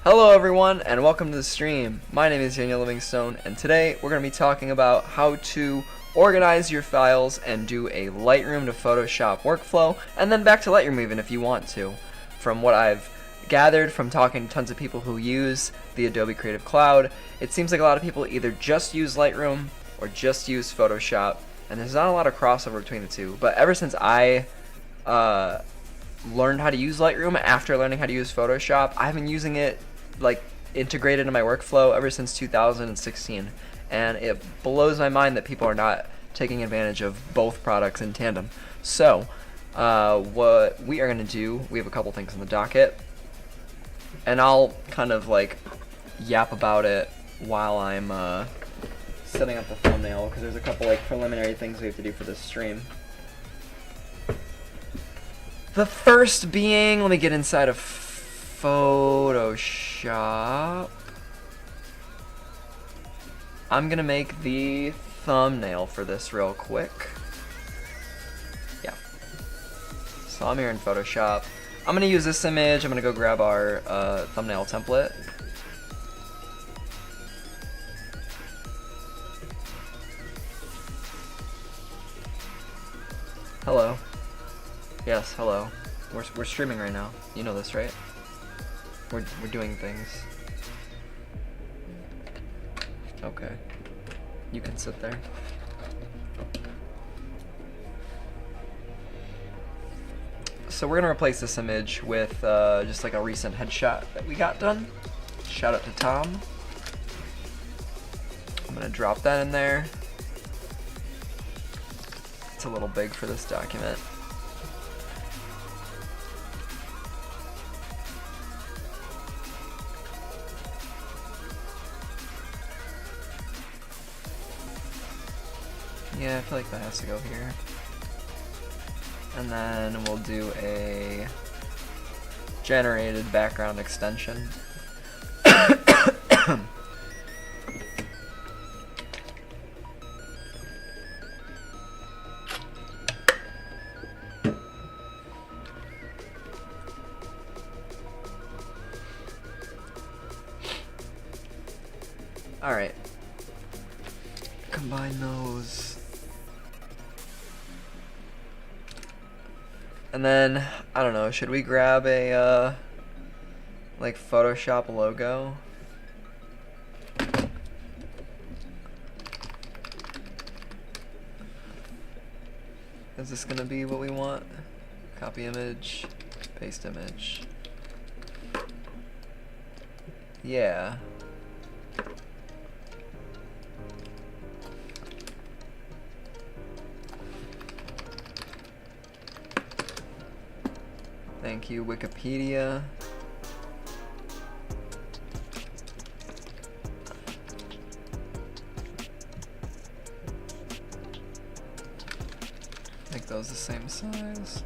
Hello everyone and welcome to the stream. My name is Daniel Livingstone and today we're going to be talking about how to organize your files and do a Lightroom to Photoshop workflow, and then back to Lightroom even if you want to. From what I've gathered from talking to tons of people who use the Adobe Creative Cloud, it seems like a lot of people either just use Lightroom or just use Photoshop, and there's not a lot of crossover between the two. But ever since I learned how to use Lightroom after learning how to use Photoshop, I've been using it like integrated in my workflow ever since 2016, and it blows my mind that people are not taking advantage of both products in tandem. So what we are going to do, we have a couple things on the docket, and I'll kind of like yap about it while I'm setting up the thumbnail, because there's a couple like preliminary things we have to do for this stream. The first being, let me get inside of Photoshop. I'm gonna make the thumbnail for this real quick. Yeah. So I'm here in Photoshop. I'm gonna use this image. I'm gonna go grab our thumbnail template. Hello. Yes, hello. We're streaming right now. You know this, right? We're doing things. Okay. You can sit there. So we're gonna replace this image with just like a recent headshot that we got done. Shout out to Tom. I'm gonna drop that in there. It's a little big for this document. Yeah, I feel like that has to go here. And then we'll do a generated background extension. Alright. Combine those. And then, I don't know, should we grab a, like, Photoshop logo? Is this gonna be what we want? Copy image, paste image. Yeah. Thank you, Wikipedia. Make those the same size.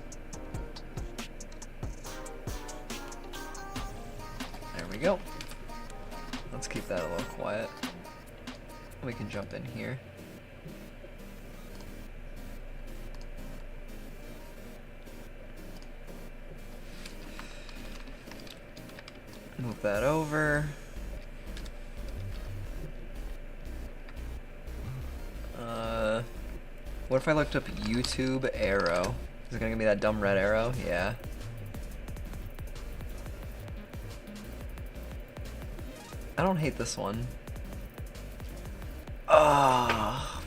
There we go. Let's keep that a little quiet. We can jump in here. Move that over. What if I looked up YouTube arrow? Is it gonna give me that dumb red arrow? Yeah. I don't hate this one. Ah.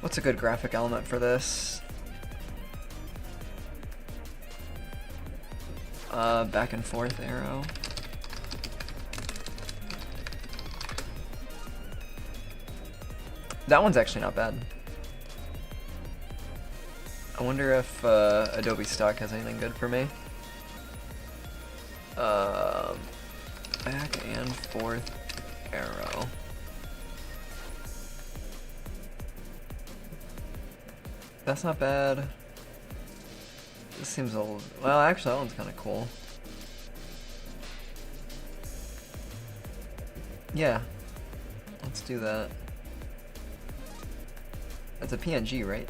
What's a good graphic element for this? Back and forth arrow. That one's actually not bad. I wonder if Adobe Stock has anything good for me. Back and forth arrow. That's not bad. This seems old. Well, actually, that one's kind of cool. Yeah. Let's do that. That's a PNG, right?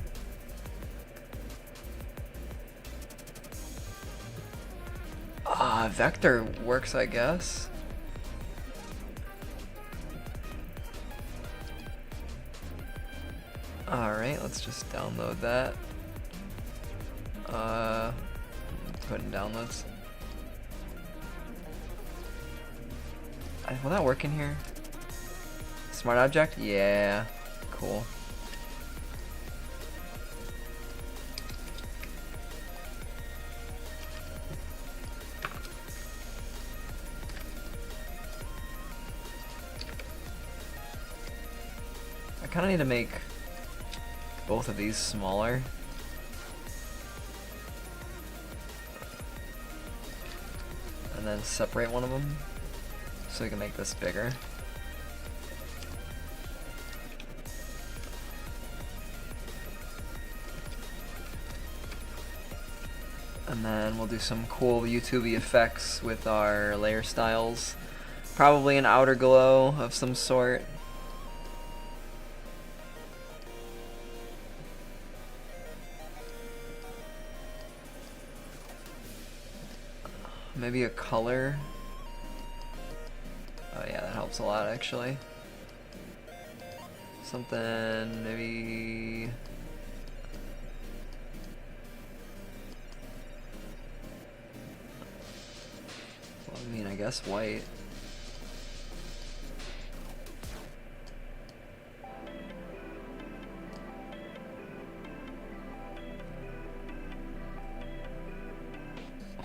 Vector works, I guess. Alright, let's just download that. Put in downloads. Will that work in here? Smart object? Yeah. Cool. I kind of need to make both of these smaller. And then separate one of them so we can make this bigger. And then we'll do some cool YouTube-y effects with our layer styles. Probably an outer glow of some sort. Maybe a color. Oh yeah, that helps a lot actually. Something maybe. Well, I mean, I guess white.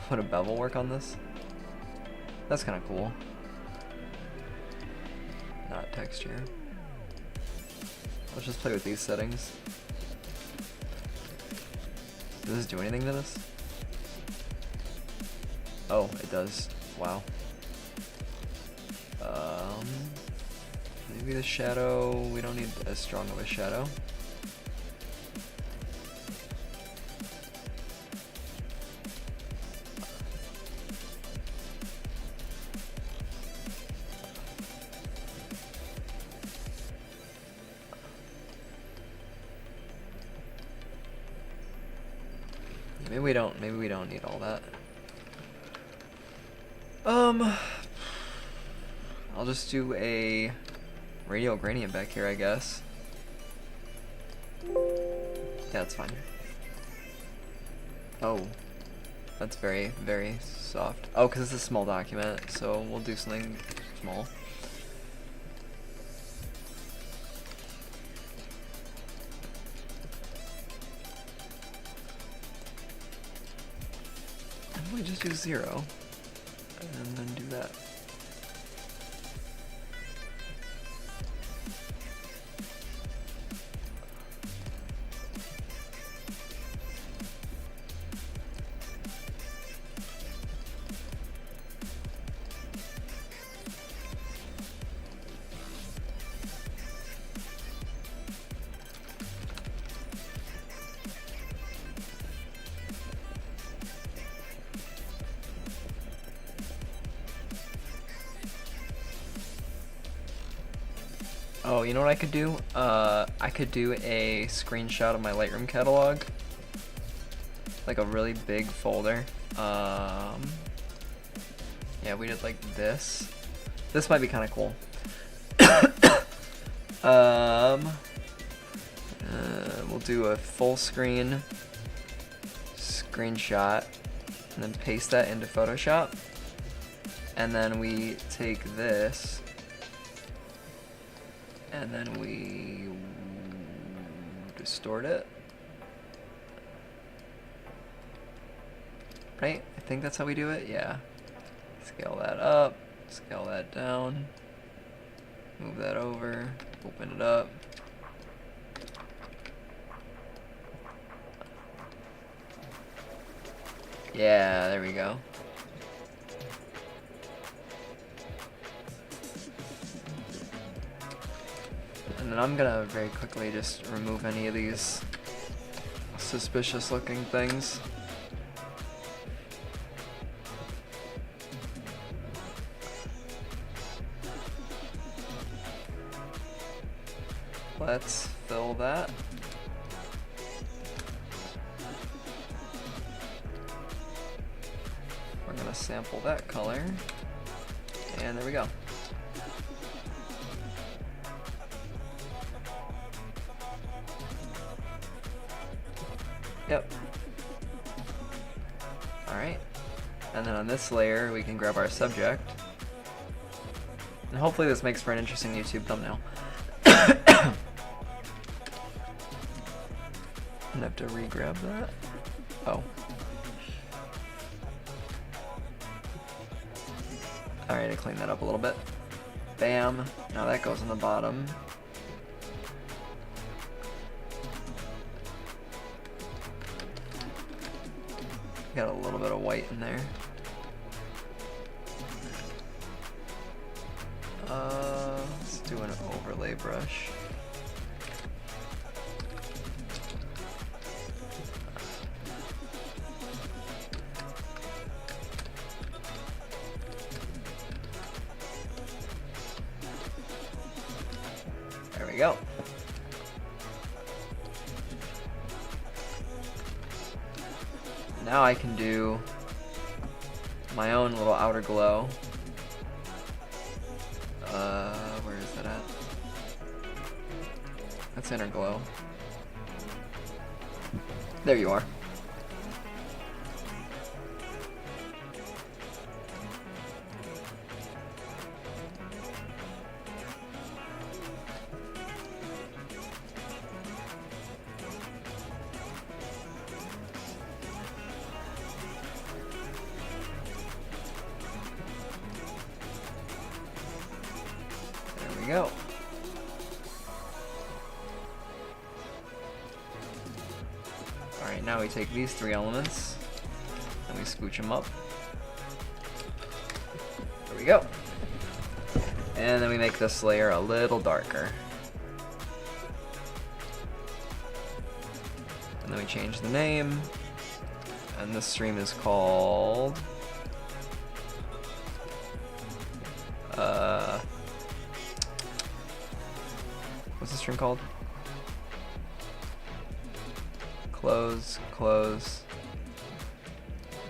Would a bevel work on this? That's kind of cool. Not texture. Let's just play with these settings. Does this do anything to this? Oh, it does. Wow. Maybe the shadow, we don't need as strong of a shadow. Maybe we don't need all that. I'll just do a radial gradient back here, I guess. Yeah, that's fine. Oh, that's very, very soft. Oh, because it's a small document, so we'll do something small. We just do 0 and then do that. Oh, you know what I could do? I could do a screenshot of my Lightroom catalog. Like a really big folder. Yeah, we did like this. This might be kind of cool. We'll do a full screen screenshot and then paste that into Photoshop. And then we take this and then we distort it. Right? I think that's how we do it. Yeah. Scale that up, scale that down, move that over, open it up. Yeah, there we go. And then I'm gonna very quickly just remove any of these suspicious looking things. Let's fill that. We're gonna gonna sample that color, and there we go. Yep. Alright. And then on this layer, we can grab our subject. And hopefully this makes for an interesting YouTube thumbnail. I'm gonna have to re-grab that. Oh. Alright, I cleaned that up a little bit. Bam. Now that goes on the bottom. Got a little bit of white in there. Let's do an overlay brush. There we go. Now I can do my own little outer glow. Where is that at? That's inner glow. There you are. There we go. Alright, now we take these three elements and we scooch them up. There we go. And then we make this layer a little darker. And then we change the name. And this stream is called... what's the stream called? Close, close.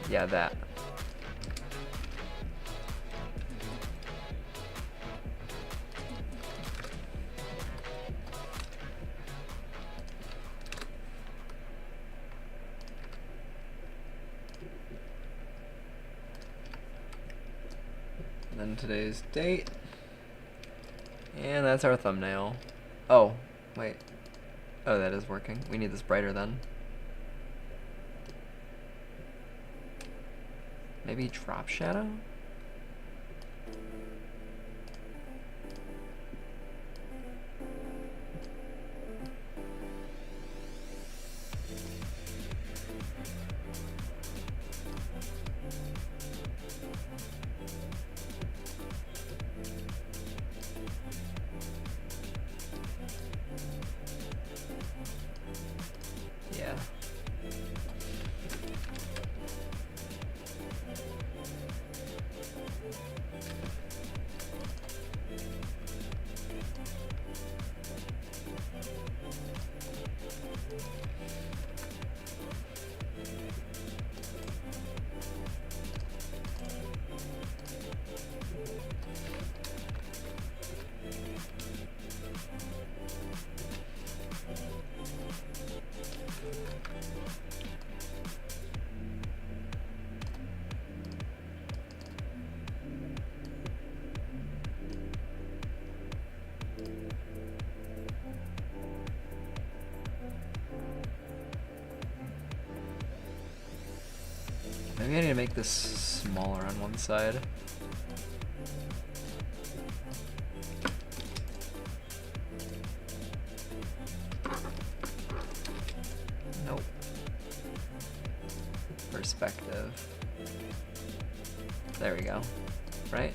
Yeah, that. And then today's date. And that's our thumbnail. Oh, wait. Oh, that is working. We need this brighter then. Maybe drop shadow? Yeah. Maybe I need to make this smaller on one side. Nope. Perspective. There we go. Right?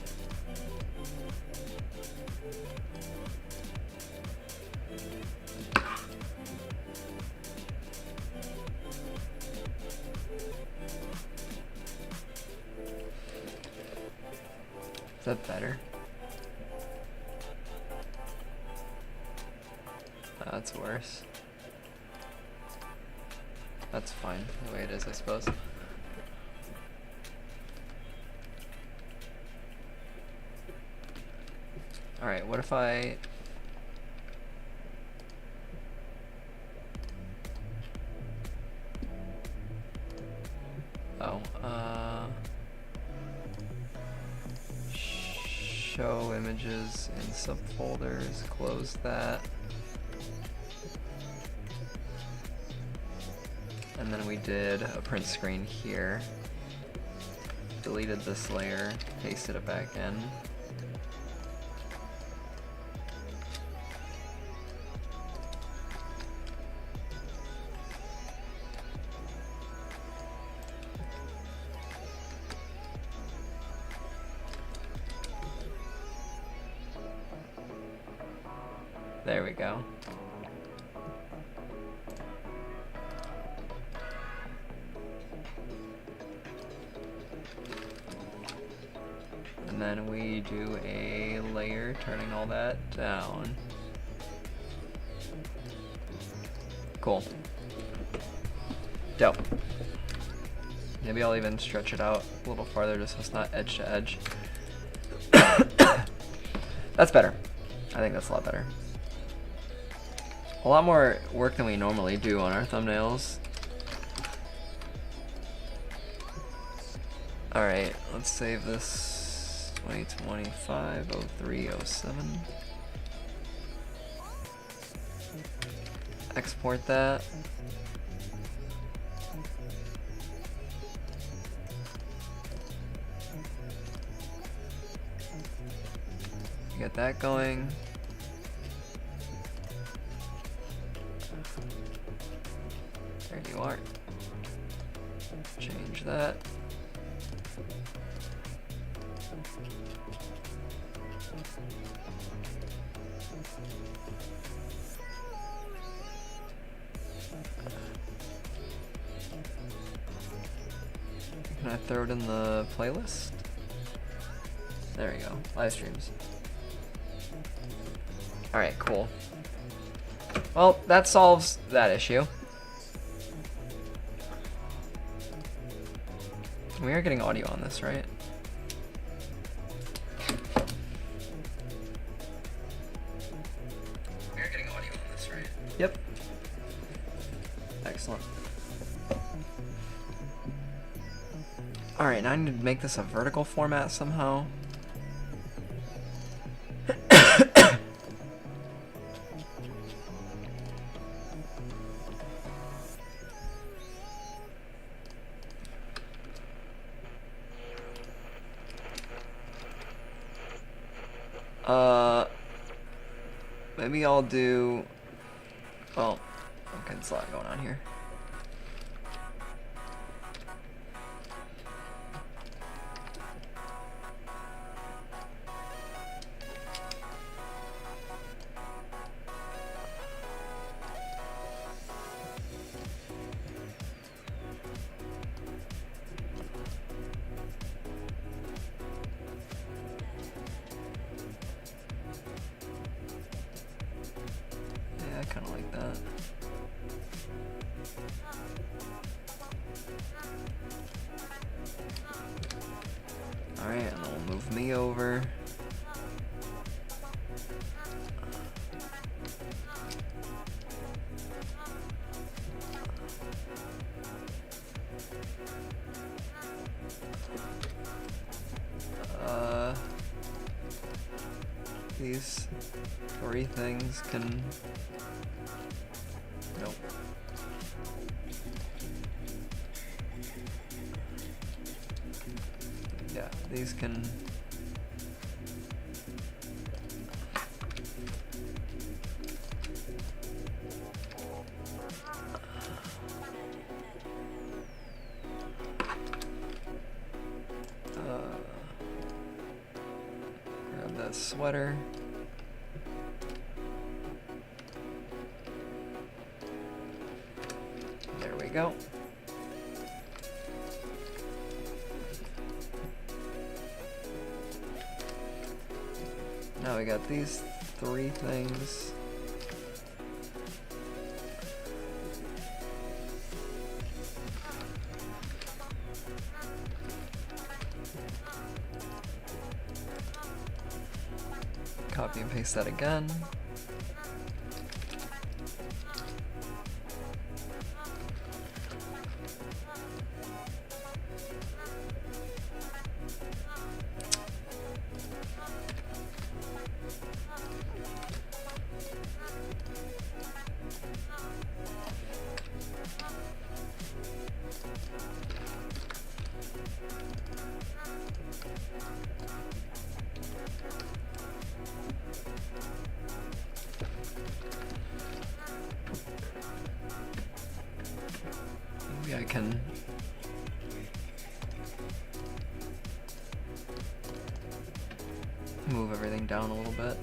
Is that better? That's worse. That's fine, the way it is, I suppose. Alright, what if I... show images in subfolders, close that. And then we did a print screen here. Deleted this layer, pasted it back in. There we go. And then we do a layer, turning all that down. Cool. Dope. Maybe I'll even stretch it out a little farther just so it's not edge to edge. That's better. I think that's a lot better. A lot more work than we normally do on our thumbnails. Alright, let's save this 2025-03-07. Export that. Get that going. There you are. Change that. Can I throw it in the playlist? There you go. Live streams. Alright, cool. Well, that solves that issue. We are getting audio on this, right? We are getting audio on this, right? Yep. Excellent. Alright, now I need to make this a vertical format somehow. Maybe I'll do, well, okay, there's a lot going on here. I kind of like that. Alright, and then we'll move me over. These three things can... Nope. Yeah, these can... grab that sweater. There we go. Now we got these three things. Copy and paste that again. Maybe I can move everything down a little bit.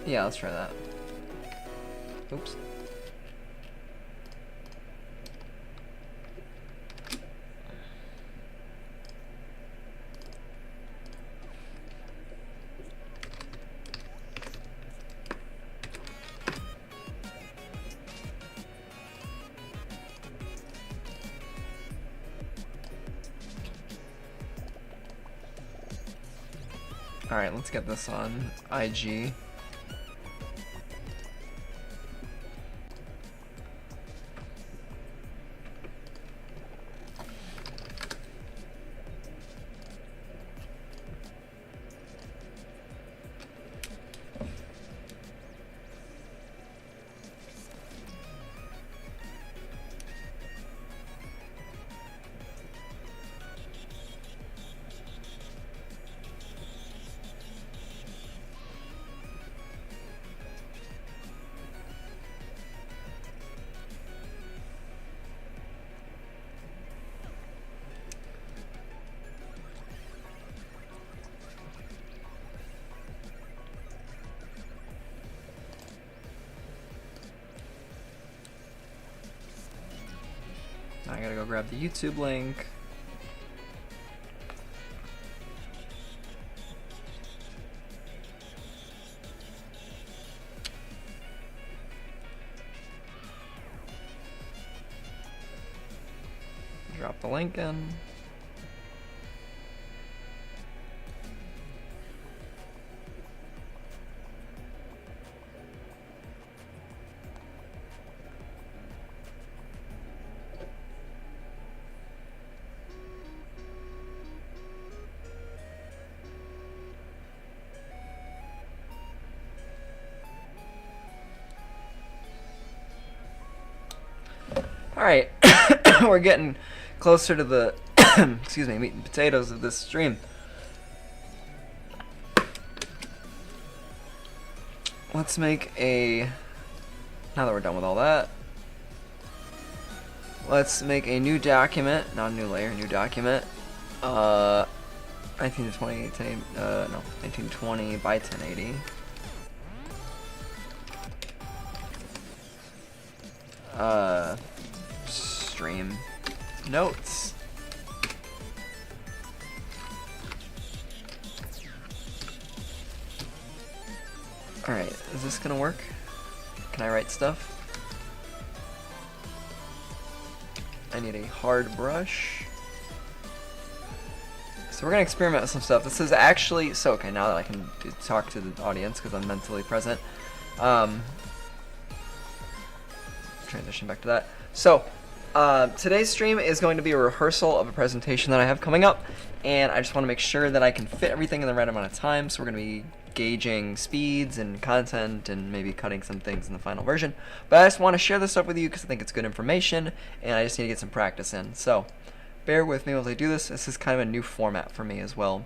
Yeah, let's try that. Oops. All right, let's get this on IG. I gotta go grab the YouTube link. Drop the link in. All right, we're getting closer to the excuse me, meat and potatoes of this stream. Let's make a, now that we're done with all that, let's make a new document, not a new layer, new document. 1920, no, 1920 by 1080. Stream notes. Alright, is this gonna work? Can I write stuff? I need a hard brush. So we're gonna experiment with some stuff. This is actually, so okay, now that I can talk to the audience because I'm mentally present. Transition back to that. So, today's stream is going to be a rehearsal of a presentation that I have coming up, and I just want to make sure that I can fit everything in the right amount of time, so we're going to be gauging speeds and content and maybe cutting some things in the final version. But I just want to share this up with you because I think it's good information, and I just need to get some practice in. So, bear with me as I do this. This is kind of a new format for me as well.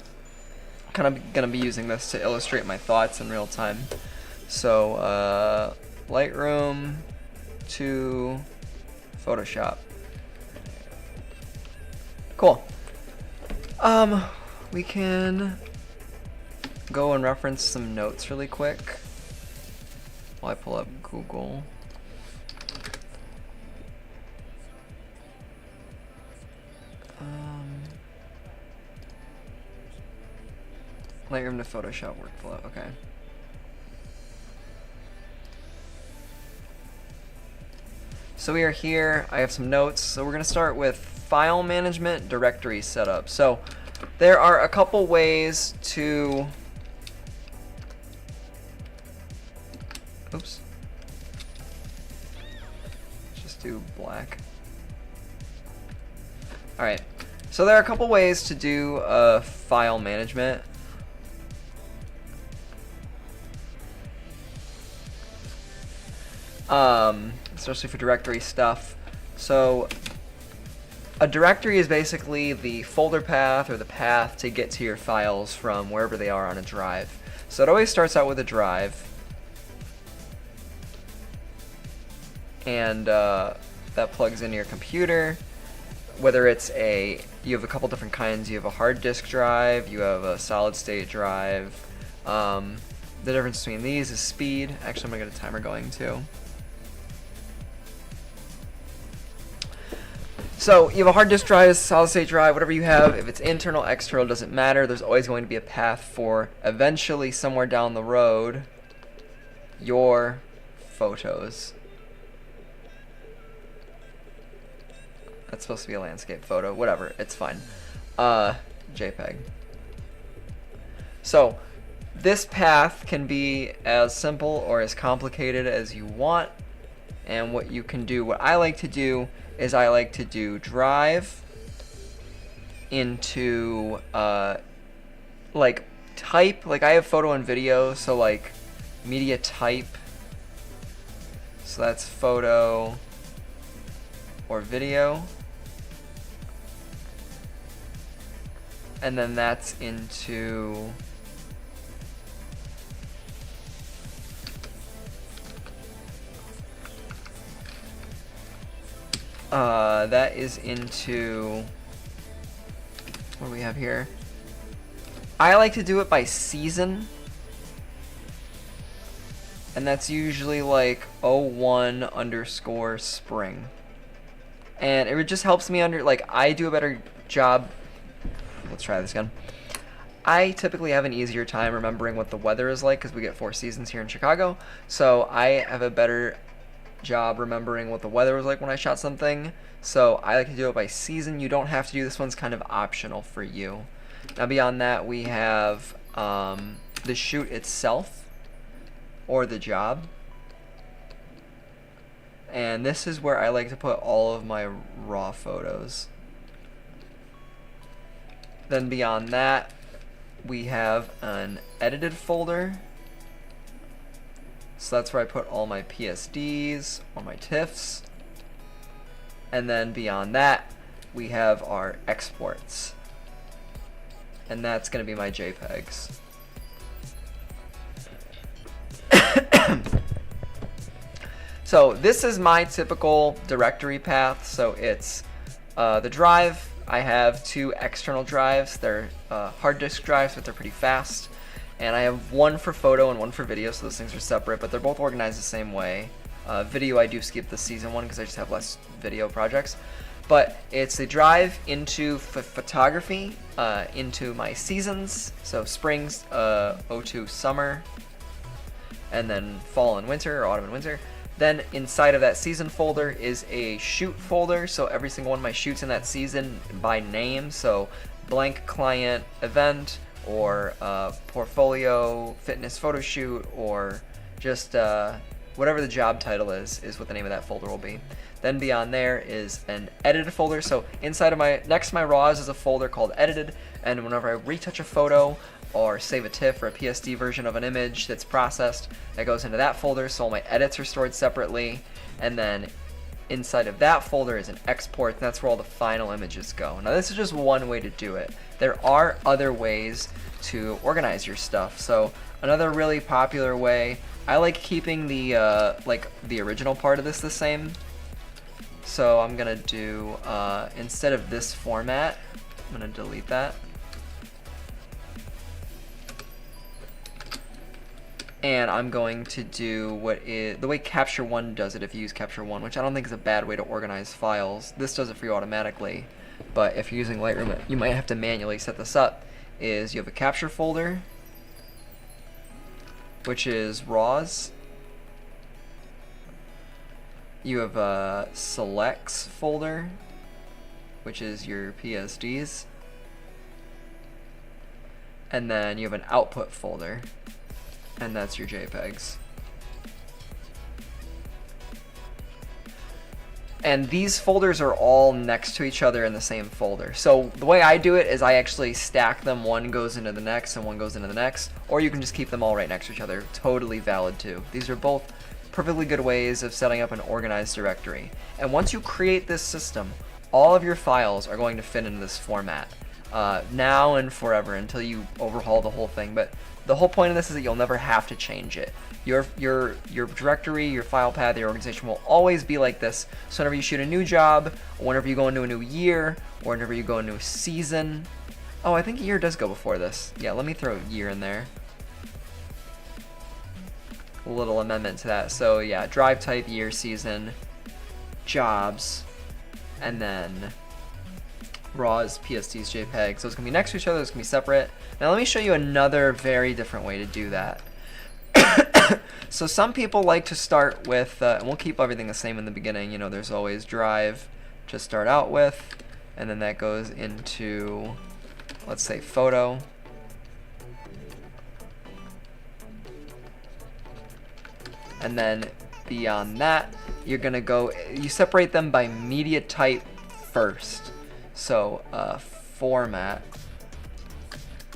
I'm kind of going to be using this to illustrate my thoughts in real time. So, Lightroom to Photoshop. Cool. We can go and reference some notes really quick while I pull up Google. Lightroom to Photoshop workflow, okay. So we are here, I have some notes. So we're gonna start with file management, directory setup. So there are a couple ways to, oops. Just do black. All right, so there are a couple ways to do file management. Especially for directory stuff. So a directory is basically the folder path or the path to get to your files from wherever they are on a drive. So it always starts out with a drive, and that plugs into your computer. Whether it's you have a couple different kinds. You have a hard disk drive, you have a solid state drive. The difference between these is speed. Actually, I'm gonna get a timer going too. So you have a hard disk drive, solid state drive, whatever you have. If it's internal, external, doesn't matter. There's always going to be a path for eventually somewhere down the road your photos. That's supposed to be a landscape photo. Whatever, it's fine. JPEG. So this path can be as simple or as complicated as you want. And what you can do, what I like to do, is I like to do drive into like type. Like I have photo and video, so like media type. So that's photo or video. And then that's into that is into, what do we have here? I like to do it by season, and that's usually like 01_spring. And it just helps me I do a better job. Let's try this again. I typically have an easier time remembering what the weather is like because we get 4 seasons here in Chicago. So I have a better job remembering what the weather was like when I shot something. So I like to do it by season. You don't have to do this. One's kind of optional for you. Now beyond that, we have the shoot itself or the job. And this is where I like to put all of my raw photos. Then beyond that, we have an edited folder. So that's where I put all my PSDs, all my TIFFs. And then beyond that, we have our exports. And that's going to be my JPEGs. So this is my typical directory path. So it's the drive. I have 2 external drives. They're hard disk drives, but they're pretty fast. And I have one for photo and one for video, so those things are separate, but they're both organized the same way. Video, I do skip the season one because I just have less video projects. But it's a drive into photography, into my seasons. So springs, 02 summer, and then fall and winter, or autumn and winter. Then inside of that season folder is a shoot folder. So every single one of my shoots in that season by name. So blank client event, or portfolio fitness photo shoot, or just whatever the job title is what the name of that folder will be. Then beyond there is an edited folder. So inside of next to my raws is a folder called edited, and whenever I retouch a photo or save a TIFF or a PSD version of an image that's processed, that goes into that folder. So all my edits are stored separately, and then inside of that folder is an export, and that's where all the final images go. Now this is just one way to do it. There are other ways to organize your stuff. So another really popular way, I like keeping the original part of this the same. So I'm gonna do instead of this format, I'm gonna delete that. And I'm going to do the way Capture One does it if you use Capture One, which I don't think is a bad way to organize files. This does it for you automatically, but if you're using Lightroom, you might have to manually set this up. Is you have a capture folder, which is RAWs. You have a selects folder, which is your PSDs. And then you have an output folder, and that's your JPEGs. And these folders are all next to each other in the same folder. So the way I do it is I actually stack them. One goes into the next and one goes into the next. Or you can just keep them all right next to each other. Totally valid too. These are both perfectly good ways of setting up an organized directory. And once you create this system, all of your files are going to fit into this format. Now and forever until you overhaul the whole thing. But the whole point of this is that you'll never have to change it. Your directory, your file path, your organization will always be like this. So whenever you shoot a new job, or whenever you go into a new year, or whenever you go into a season. Oh, I think year does go before this. Yeah, let me throw year in there. A little amendment to that. So yeah, drive type, year, season, jobs, and then RAWs, PSDs, JPEGs. So it's going to be next to each other, it's going to be separate. Now let me show you another very different way to do that. So some people like to start with, and we'll keep everything the same in the beginning, you know, there's always drive to start out with, and then that goes into, let's say, photo. And then beyond that, you're going to go, you separate them by media type first. So format,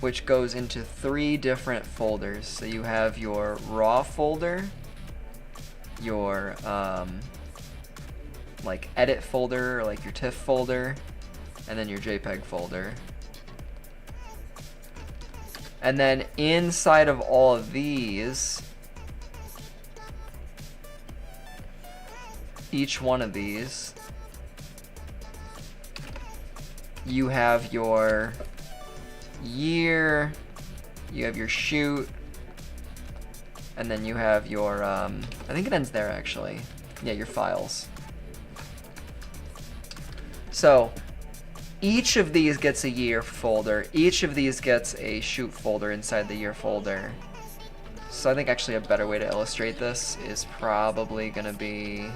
which goes into 3 different folders. So you have your RAW folder, your like edit folder, or like your TIFF folder, and then your JPEG folder. And then inside of all of these, each one of these, you have your year, you have your shoot, and then you have your, I think it ends there actually. Yeah, your files. So each of these gets a year folder, each of these gets a shoot folder inside the year folder. So I think actually a better way to illustrate this is probably gonna be,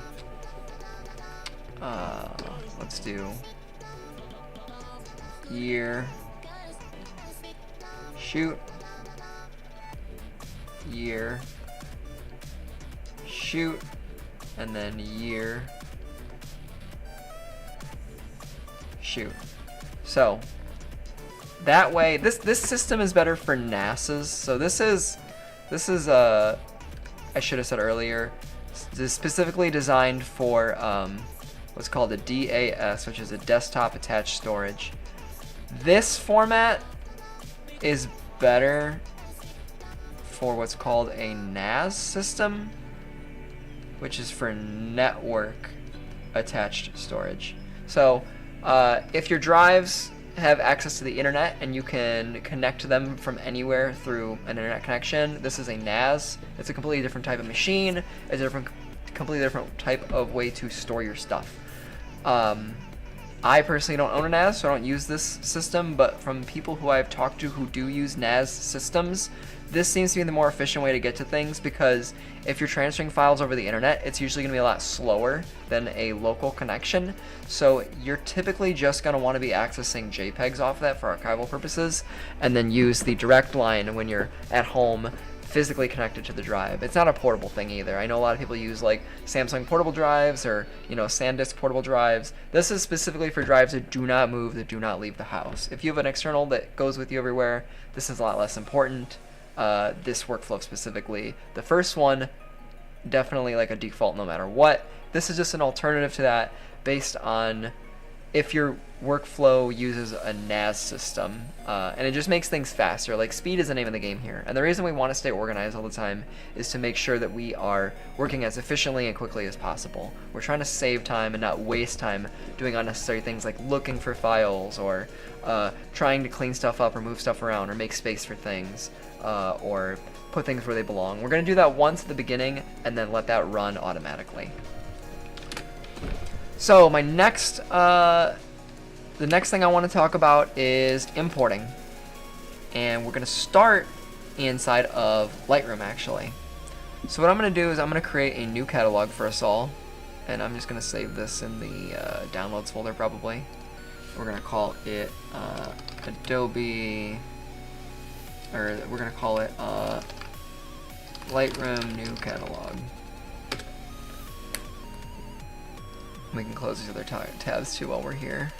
let's do year, shoot, year, shoot, and then year, shoot. So that way, this system is better for NASA's. So this is I should have said earlier, this is specifically designed for what's called a DAS, which is a desktop attached storage. This format is better for what's called a NAS system, which is for network attached storage. So if your drives have access to the internet and you can connect to them from anywhere through an internet connection, this is a NAS. It's a completely different type of machine. It's a completely different type of way to store your stuff. I personally don't own a NAS, so I don't use this system, but from people who I've talked to who do use NAS systems, this seems to be the more efficient way to get to things, because if you're transferring files over the internet, it's usually going to be a lot slower than a local connection. So you're typically just going to want to be accessing JPEGs off of that for archival purposes, and then use the direct line when you're at home physically connected to the drive. It's not a portable thing either. I know a lot of people use like Samsung portable drives or, you know, SanDisk portable drives. This is specifically for drives that do not move, that do not leave the house. If you have an external that goes with you everywhere, this is a lot less important. This workflow specifically. The first one, definitely like a default no matter what. This is just an alternative to that based on if your workflow uses a NAS system, and it just makes things faster. Like, speed is the name of the game here, and the reason we want to stay organized all the time is to make sure that we are working as efficiently and quickly as possible. We're trying to save time and not waste time doing unnecessary things like looking for files or trying to clean stuff up or move stuff around or make space for things, or put things where they belong. We're going to do that once at the beginning and then let that run automatically. So my next, the next thing I want to talk about is importing, and we're going to start inside of Lightroom actually. So what I'm going to do is I'm going to create a new catalog for us all, and I'm just going to save this in the downloads folder probably. We're going to call it Adobe, or we're going to call it Lightroom new catalog. We can close these other tabs too while we're here.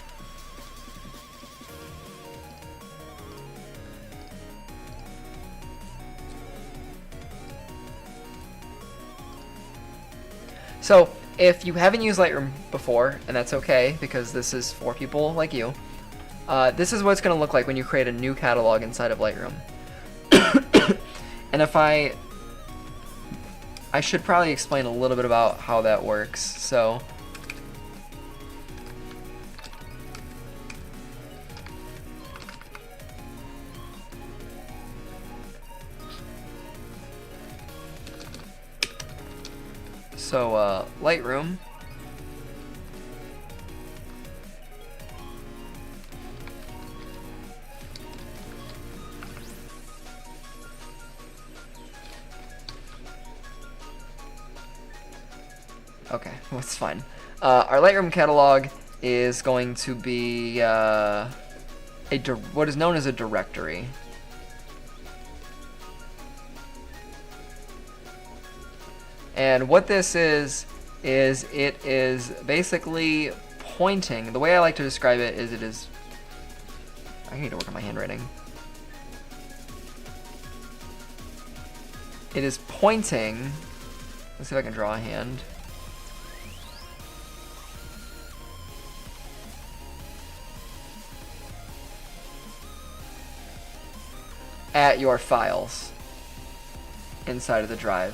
So if you haven't used Lightroom before, and that's okay because this is for people like you, this is what it's going to look like when you create a new catalog inside of Lightroom. And if I should probably explain a little bit about how that works. So Lightroom okay, that's fine. Our Lightroom catalog is going to be what is known as a directory. And what this is it is basically pointing. The way I like to describe it is I need to work on my handwriting. It is pointing. Let's see if I can draw a hand. At your files inside of the drive.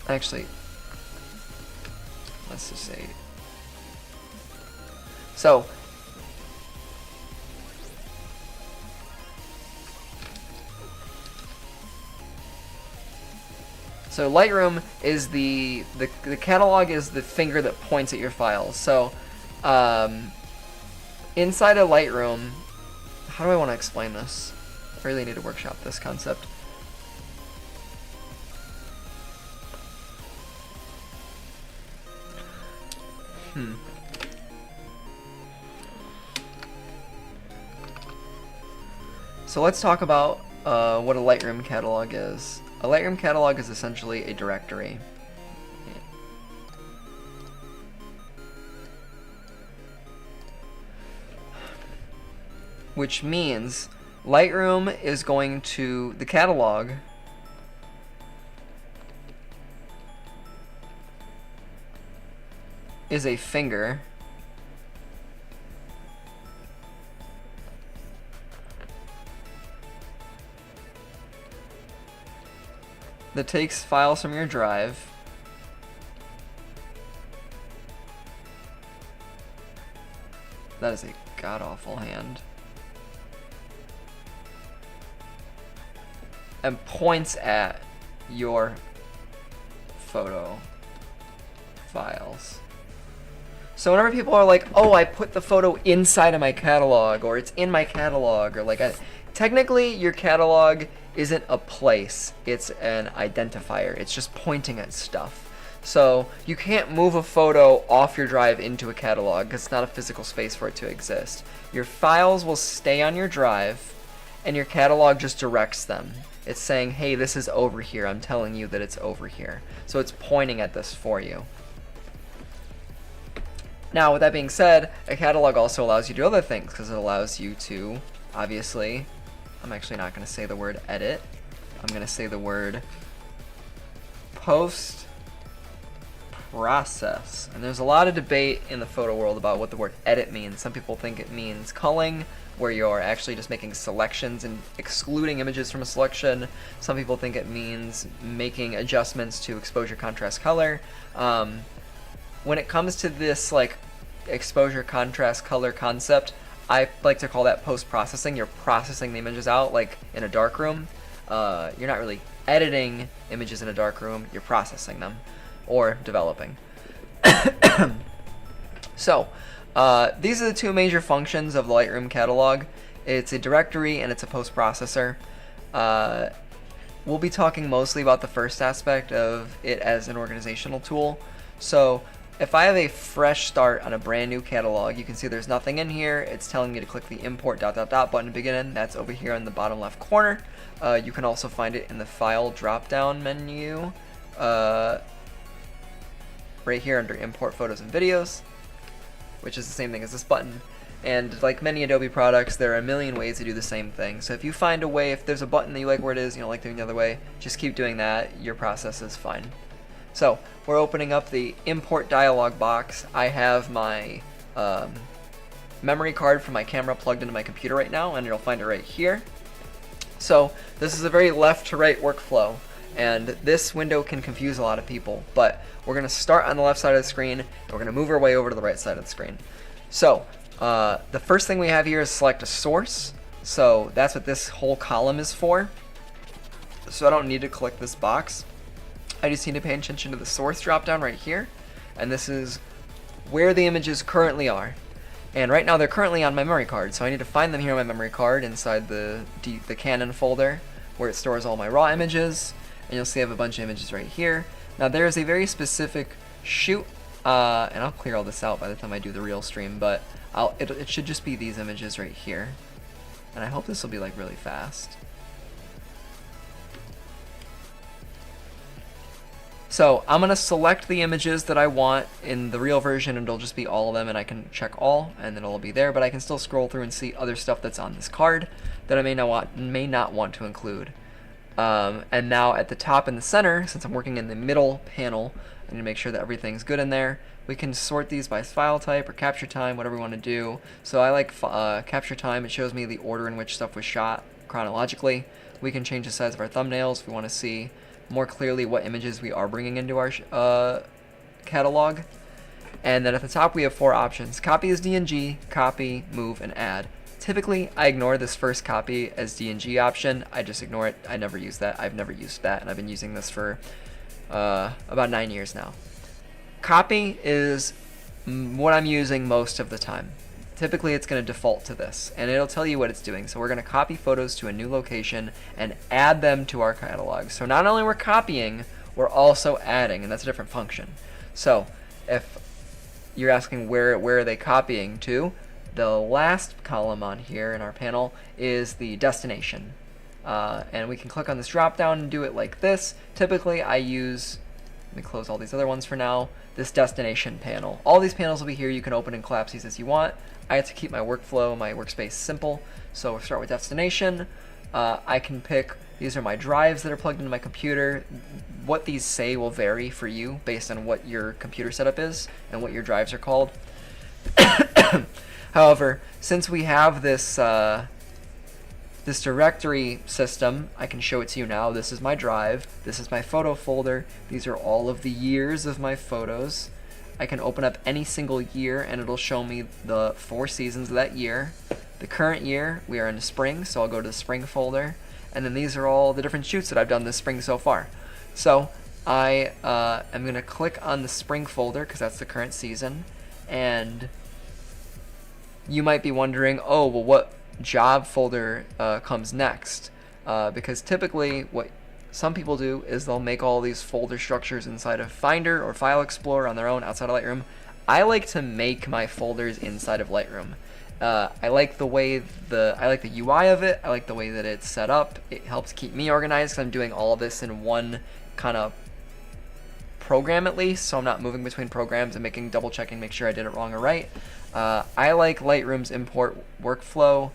Actually, let's just say. So Lightroom is the catalog is the finger that points at your files. So inside of Lightroom, how do I want to explain this? I really need to workshop this concept. So let's talk about what a Lightroom catalog is. A Lightroom catalog is essentially a directory. Which means Lightroom is going to, the catalog is a finger that takes files from your drive that is a god-awful hand and points at your photo files. So whenever people are like, oh, I put the photo inside of my catalog, or it's in my catalog, or like, technically your catalog isn't a place, it's an identifier. It's just pointing at stuff. So you can't move a photo off your drive into a catalog because it's not a physical space for it to exist. Your files will stay on your drive and your catalog just directs them. It's saying, hey, this is over here. I'm telling you that it's over here. So it's pointing at this for you. Now, with that being said, a catalog also allows you to do other things because it allows you to, obviously, I'm actually not going to say the word edit. I'm going to say the word post-process. And there's a lot of debate in the photo world about what the word edit means. Some people think it means culling, where you're actually just making selections and excluding images from a selection. Some people think it means making adjustments to exposure, contrast, color. When it comes to this like exposure, contrast, color concept, I like to call that post-processing. You're processing the images out like in a darkroom. You're not really editing images in a darkroom, you're processing them or developing. So these are the two major functions of the Lightroom catalog. It's a directory and it's a post processor. We'll be talking mostly about the first aspect of it as an organizational tool. So if I have a fresh start on a brand new catalog, you can see there's nothing in here. It's telling me to click the import ... button to begin. That's over here in the bottom left corner. You can also find it in the file drop down menu right here under import photos and videos, which is the same thing as this button. And like many Adobe products, there are a million ways to do the same thing. So if you find a way, if there's a button that you like where it is, you don't like doing the other way, just keep doing that. Your process is fine. So we're opening up the import dialog box. I have my memory card for my camera plugged into my computer right now, and you'll find it right here. So this is a very left to right workflow, and this window can confuse a lot of people, but we're going to start on the left side of the screen, and we're going to move our way over to the right side of the screen. So the first thing we have here is select a source. So that's what this whole column is for. So I don't need to click this box. I just need to pay attention to the source drop down right here. And this is where the images currently are. And right now they're currently on my memory card. So I need to find them here on my memory card inside the Canon folder where it stores all my raw images. And you'll see I have a bunch of images right here. Now there is a very specific shoot, and I'll clear all this out by the time I do the real stream, but it should just be these images right here. And I hope this will be like really fast. So I'm going to select the images that I want in the real version, and it'll just be all of them, and I can check all, and then it'll be there, but I can still scroll through and see other stuff that's on this card that I may not want to include. And now at the top in the center, since I'm working in the middle panel, I need to make sure that everything's good in there. We can sort these by file type or capture time, whatever we want to do. So I like capture time. It shows me the order in which stuff was shot chronologically. We can change the size of our thumbnails if we want to see more clearly what images we are bringing into our catalog. And then at the top we have 4 options. Copy as DNG, copy, move, and add. Typically, I ignore this first copy as DNG option. I just ignore it. I never use that. I've never used that, and I've been using this for about 9 years now. Copy is what I'm using most of the time. Typically, it's going to default to this, and it'll tell you what it's doing. So we're going to copy photos to a new location and add them to our catalog. So not only we're copying, we're also adding, and that's a different function. So if you're asking where are they copying to, the last column on here in our panel is the destination. And we can click on this drop down and do it like this. Typically I use, let me close all these other ones for now, this destination panel. All these panels will be here. You can open and collapse these as you want. I have to keep my workflow, my workspace simple. So we'll start with destination. I can pick, these are my drives that are plugged into my computer. What these say will vary for you based on what your computer setup is and what your drives are called. However, since we have this this directory system, I can show it to you now. This is my drive. This is my photo folder. These are all of the years of my photos. I can open up any single year and it'll show me the 4 seasons of that year. The current year, we are in the spring, so I'll go to the spring folder. And then these are all the different shoots that I've done this spring so far. So I am going to click on the spring folder because that's the current season. And you might be wondering, oh, well, what job folder comes next? Because typically what some people do is they'll make all these folder structures inside of Finder or File Explorer on their own outside of Lightroom. I like to make my folders inside of Lightroom. I like the way I like the UI of it. I like the way that it's set up. It helps keep me organized because I'm doing all of this in one kind of program at least, so I'm not moving between programs and double checking, make sure I did it wrong or right. I like Lightroom's import workflow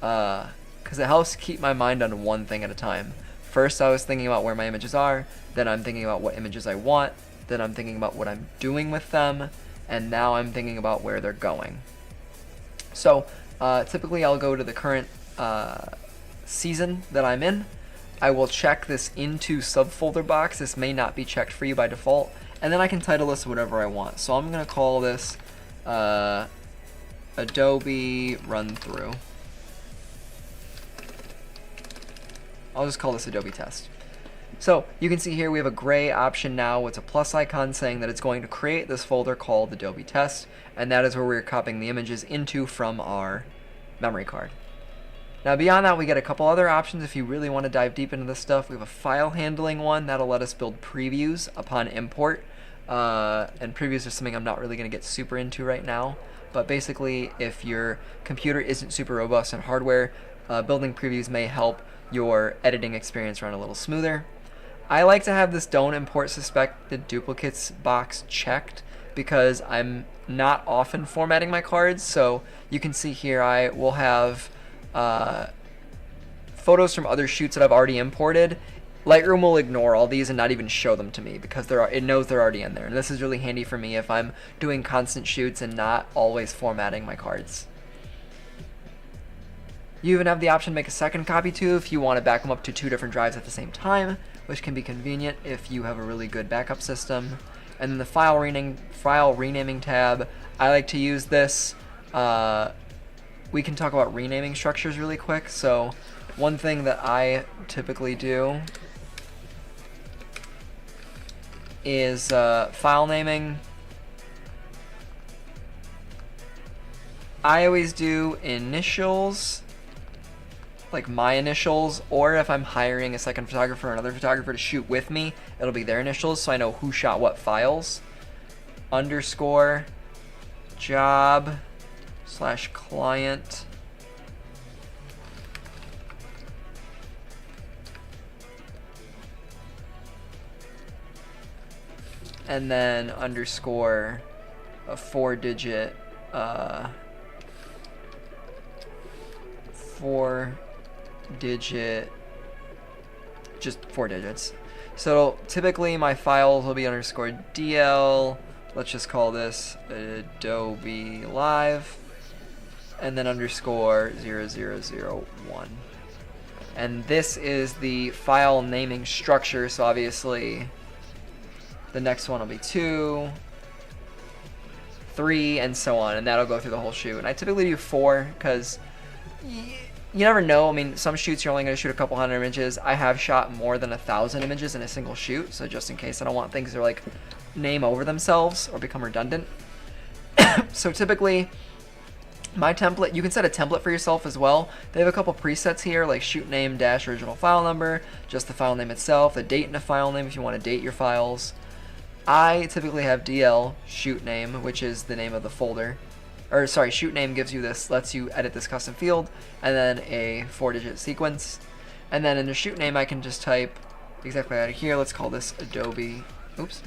because it helps keep my mind on one thing at a time. First I was thinking about where my images are, then I'm thinking about what images I want, then I'm thinking about what I'm doing with them, and now I'm thinking about where they're going. So typically I'll go to the current season that I'm in. I will check this into subfolder box. This may not be checked for you by default, and then I can title this whatever I want. So I'm going to call this Adobe Run Through. I'll just call this Adobe Test. So you can see here we have a gray option now with a plus icon saying that it's going to create this folder called Adobe Test, and that is where we're copying the images into from our memory card. Now beyond that, we get a couple other options if you really want to dive deep into this stuff. We have a file handling one that'll let us build previews upon import. And previews are something I'm not really going to get super into right now. But basically, if your computer isn't super robust in hardware, building previews may help your editing experience run a little smoother. I like to have this don't import suspected duplicates box checked because I'm not often formatting my cards. So you can see here I will have photos from other shoots that I've already imported. Lightroom will ignore all these and not even show them to me because it knows they're already in there. And this is really handy for me if I'm doing constant shoots and not always formatting my cards. You even have the option to make a second copy too if you want to back them up to 2 different drives at the same time, which can be convenient if you have a really good backup system. And then the file renaming tab, I like to use this. We can talk about renaming structures really quick. So one thing that I typically do is file naming. I always do initials, like my initials, or if I'm hiring a second photographer or another photographer to shoot with me, it'll be their initials so I know who shot what files. Underscore job / client and then underscore a 4-digit just 4 digits. So typically my files will be underscore DL, let's just call this Adobe Live, and then underscore 0001. And this is the file naming structure, so obviously the next one will be 2, 3, and so on, and that'll go through the whole shoot. And I typically do 4 because you never know. I mean, some shoots you're only going to shoot a couple hundred images. I have shot more than 1,000 images in a single shoot, so just in case I don't want things to like name over themselves or become redundant. So typically my template, you can set a template for yourself as well. They have a couple presets here like shoot name dash original file number, just the file name itself, the date in a file name if you want to date your files. I typically have DL shoot name, which is the name of the folder. Or sorry, shoot name gives you this, lets you edit this custom field, and then a 4-digit sequence. And then in the shoot name I can just type exactly out of here. Let's call this Adobe, oops.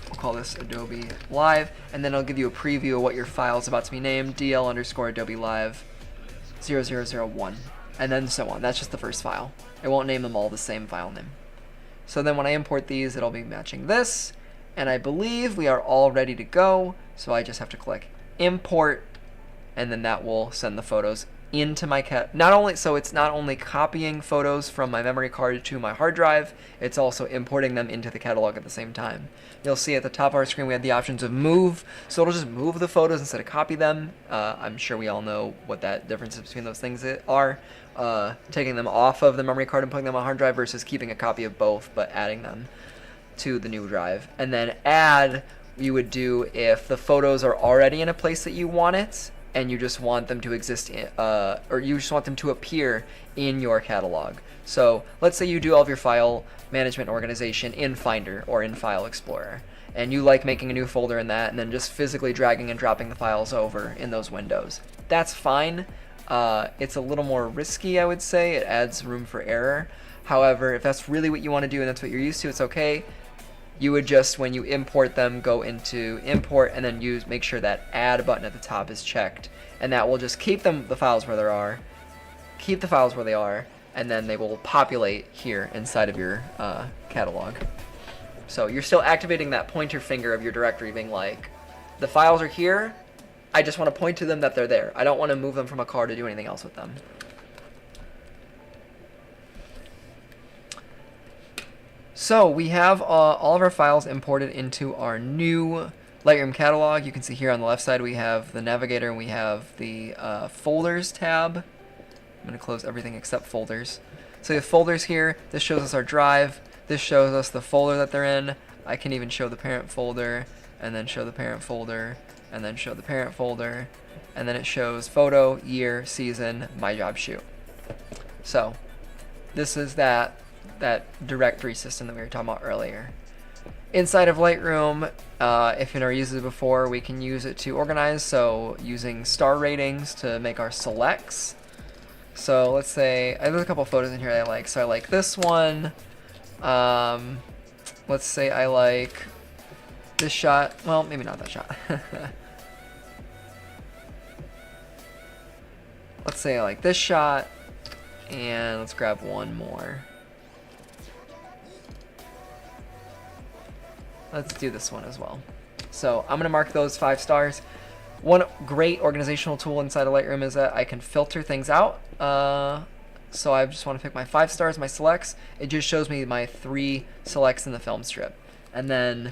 We'll call this Adobe Live, and then it'll give you a preview of what your file is about to be named, DL underscore Adobe Live 0001, and then so on. That's just the first file. It won't name them all the same file name. So then when I import these, it'll be matching this, and I believe we are all ready to go. So I just have to click import, and then that will send the photos into my so it's not only copying photos from my memory card to my hard drive, it's also importing them into the catalog at the same time. You'll see at the top of our screen we have the options of move, so it'll just move the photos instead of copy them. I'm sure we all know what that difference between those things are. Taking them off of the memory card and putting them on hard drive versus keeping a copy of both but adding them to the new drive. And then add, you would do if the photos are already in a place that you want it and you just want them to exist in, or you just want them to appear in your catalog. So let's say you do all of your file management organization in Finder or in File Explorer, and you like making a new folder in that and then just physically dragging and dropping the files over in those windows. That's fine. It's a little more risky, I would say. It adds room for error. However, if that's really what you want to do and that's what you're used to, it's okay. You would just, when you import them, go into import and then make sure that add button at the top is checked, and that will just keep the files where they are, and then they will populate here inside of your catalog. So you're still activating that pointer finger of your directory, being like, the files are here, I just want to point to them that they're there. I don't want to move them from a card to do anything else with them. So we have all of our files imported into our new Lightroom catalog. You can see here on the left side we have the navigator and we have the folders tab. I'm going to close everything except folders. So we have folders here. This shows us our drive. This shows us the folder that they're in. I can even show the parent folder, and then show the parent folder, and then show the parent folder, and then it shows photo, year, season, my job, shoot. So this is that directory system that we were talking about earlier. Inside of Lightroom, if you've never used it before, we can use it to organize, so using star ratings to make our selects. So let's say, there's a couple photos in here that I like. So I like this one. Let's say I like this shot. Well, maybe not that shot. Let's say I like this shot. And let's grab one more. Let's do this one as well. So I'm going to mark those 5 stars. One great organizational tool inside of Lightroom is that I can filter things out. So I just want to pick my 5 stars, my selects. It just shows me my 3 selects in the film strip. And then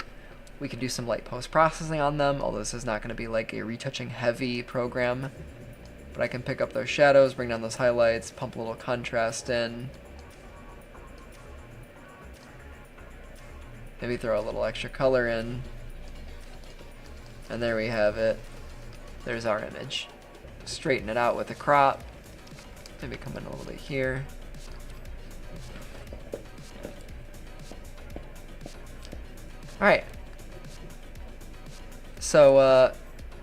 we can do some light post-processing on them, although this is not going to be like a retouching heavy program. But I can pick up those shadows, bring down those highlights, pump a little contrast in. Maybe throw a little extra color in. And there we have it. There's our image. Straighten it out with a crop. Maybe come in a little bit here. Alright. So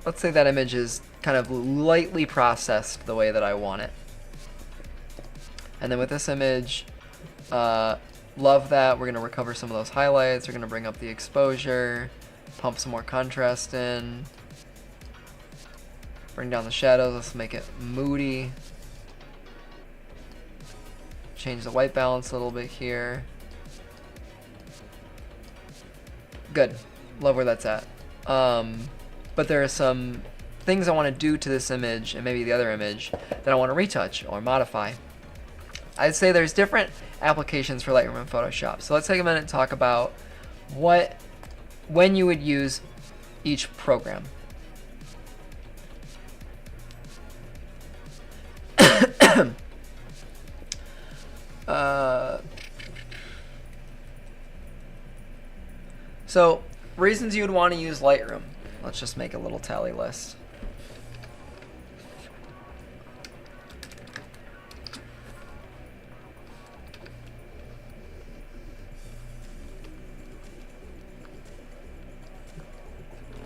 let's say that image is kind of lightly processed the way that I want it. And then with this image, love that. We're going to recover some of those highlights. We're going to bring up the exposure, pump some more contrast in, bring down the shadows. Let's make it moody. Change the white balance a little bit here. Good. Love where that's at. But there are some things I want to do to this image and maybe the other image that I want to retouch or modify. I'd say there's different applications for Lightroom and Photoshop. So let's take a minute and talk about when you would use each program. So reasons you would want to use Lightroom. Let's just make a little tally list.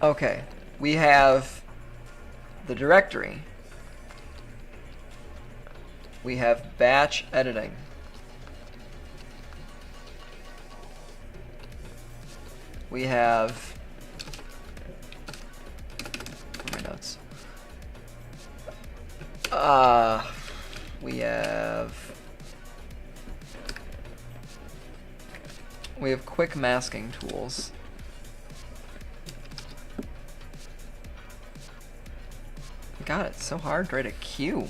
Okay, we have the directory. We have batch editing. We have my notes. We have quick masking tools. God, it's so hard to write a Q.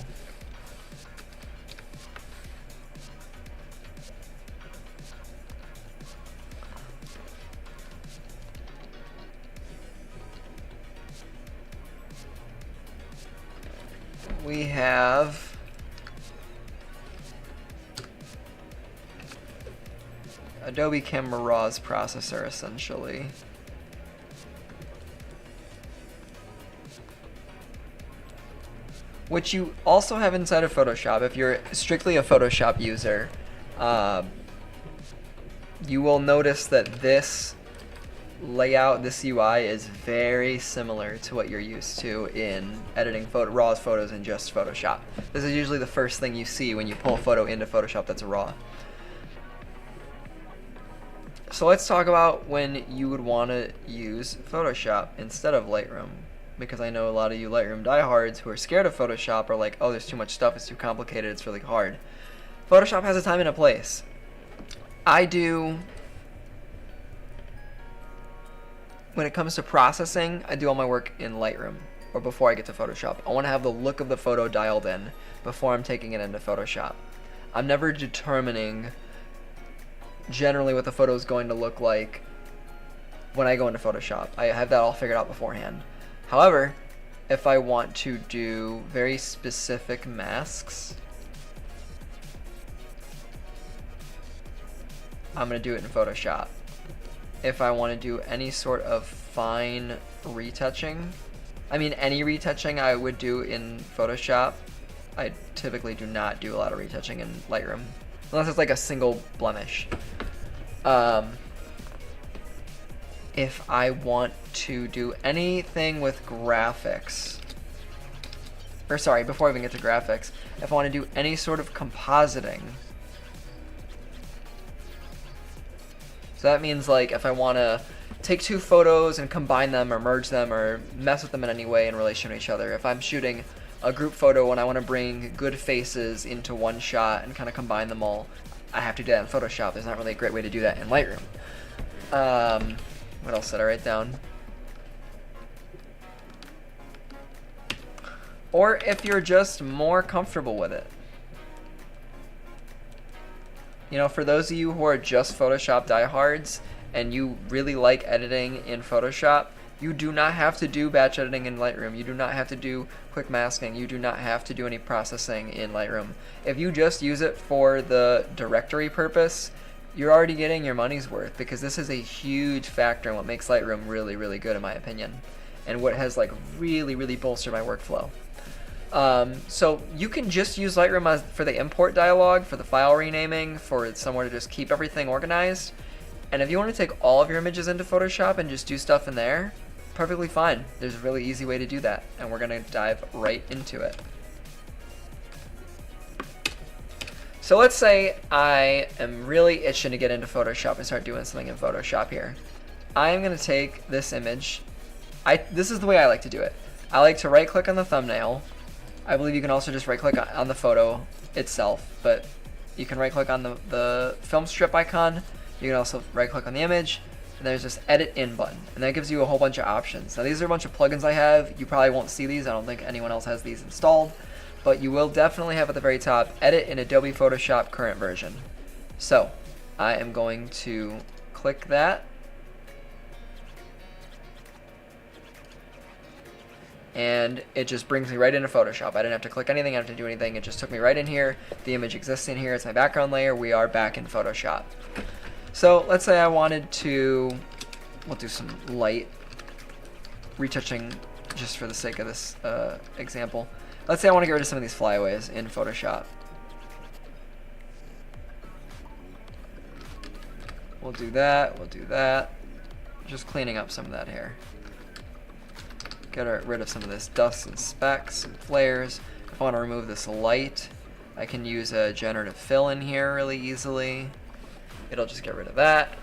We have Adobe Camera Raw's processor, essentially. Which you also have inside of Photoshop. If you're strictly a Photoshop user, you will notice that this layout, this UI, is very similar to what you're used to in editing RAW's photos in just Photoshop. This is usually the first thing you see when you pull a photo into Photoshop that's RAW. So let's talk about when you would want to use Photoshop instead of Lightroom. Because I know a lot of you Lightroom diehards who are scared of Photoshop are like, oh, there's too much stuff, it's too complicated, it's really hard. Photoshop has a time and a place. When it comes to processing, I do all my work in Lightroom, or before I get to Photoshop. I want to have the look of the photo dialed in before I'm taking it into Photoshop. I'm never determining generally what the photo is going to look like when I go into Photoshop. I have that all figured out beforehand. However, if I want to do very specific masks, I'm going to do it in Photoshop. If I want to do any sort of fine retouching, I mean, any retouching I would do in Photoshop. I typically do not do a lot of retouching in Lightroom, unless it's like a single blemish. If I want to do anything with graphics, or sorry, before I even get to graphics, if I want to do any sort of compositing, so that means like if I want to take two photos and combine them or merge them or mess with them in any way in relation to each other. If I'm shooting a group photo and I want to bring good faces into one shot and kind of combine them all, I have to do that in Photoshop. There's not really a great way to do that in Lightroom. What else did I write down? Or if you're just more comfortable with it. You know, for those of you who are just Photoshop diehards and you really like editing in Photoshop, you do not have to do batch editing in Lightroom. You do not have to do quick masking. You do not have to do any processing in Lightroom. If you just use it for the directory purpose, you're already getting your money's worth, because this is a huge factor in what makes Lightroom really, really good in my opinion, and what has like really, really bolstered my workflow. So you can just use Lightroom for the import dialog, for the file renaming, for somewhere to just keep everything organized. And if you want to take all of your images into Photoshop and just do stuff in there, perfectly fine. There's a really easy way to do that, and we're going to dive right into it. So let's say I am really itching to get into Photoshop and start doing something in Photoshop here. I'm going to take this image. This is the way I like to do it. I like to right click on the thumbnail. I believe you can also just right click on the photo itself, but you can right click on the film strip icon. You can also right click on the image, and there's this edit in button, and that gives you a whole bunch of options. Now these are a bunch of plugins I have. You probably won't see these. I don't think anyone else has these installed, but you will definitely have at the very top, edit in Adobe Photoshop current version. So I am going to click that, and it just brings me right into Photoshop. I didn't have to click anything, I didn't have to do anything. It just took me right in here. The image exists in here. It's my background layer. We are back in Photoshop. So let's say I wanted to, we'll do some light retouching just for the sake of this example. Let's say I want to get rid of some of these flyaways in Photoshop. We'll do that, we'll do that. Just cleaning up some of that here. Get rid of some of this dust and specks and flares. If I want to remove this light, I can use a generative fill in here really easily. It'll just get rid of that.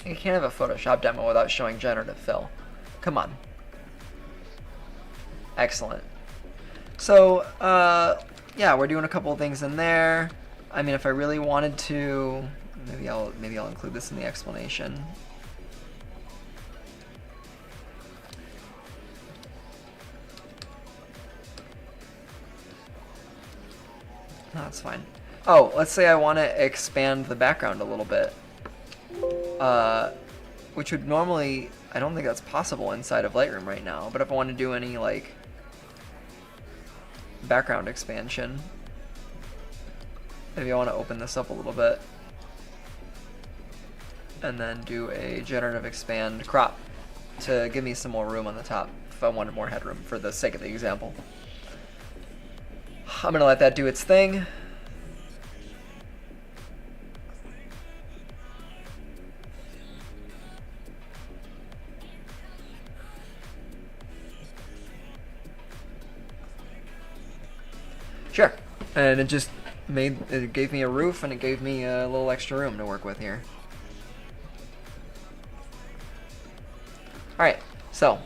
You can't have a Photoshop demo without showing generative fill. Come on. Excellent. So, yeah, we're doing a couple of things in there. I mean, if I really wanted to, maybe I'll include this in the explanation. No, that's fine. Oh, let's say I want to expand the background a little bit. Which would normally, I don't think that's possible inside of Lightroom right now, but if I want to do any like background expansion, maybe I want to open this up a little bit and then do a generative expand crop to give me some more room on the top if I wanted more headroom for the sake of the example. I'm gonna let that do its thing. Sure, and it gave me a roof, and it gave me a little extra room to work with here. Alright, so,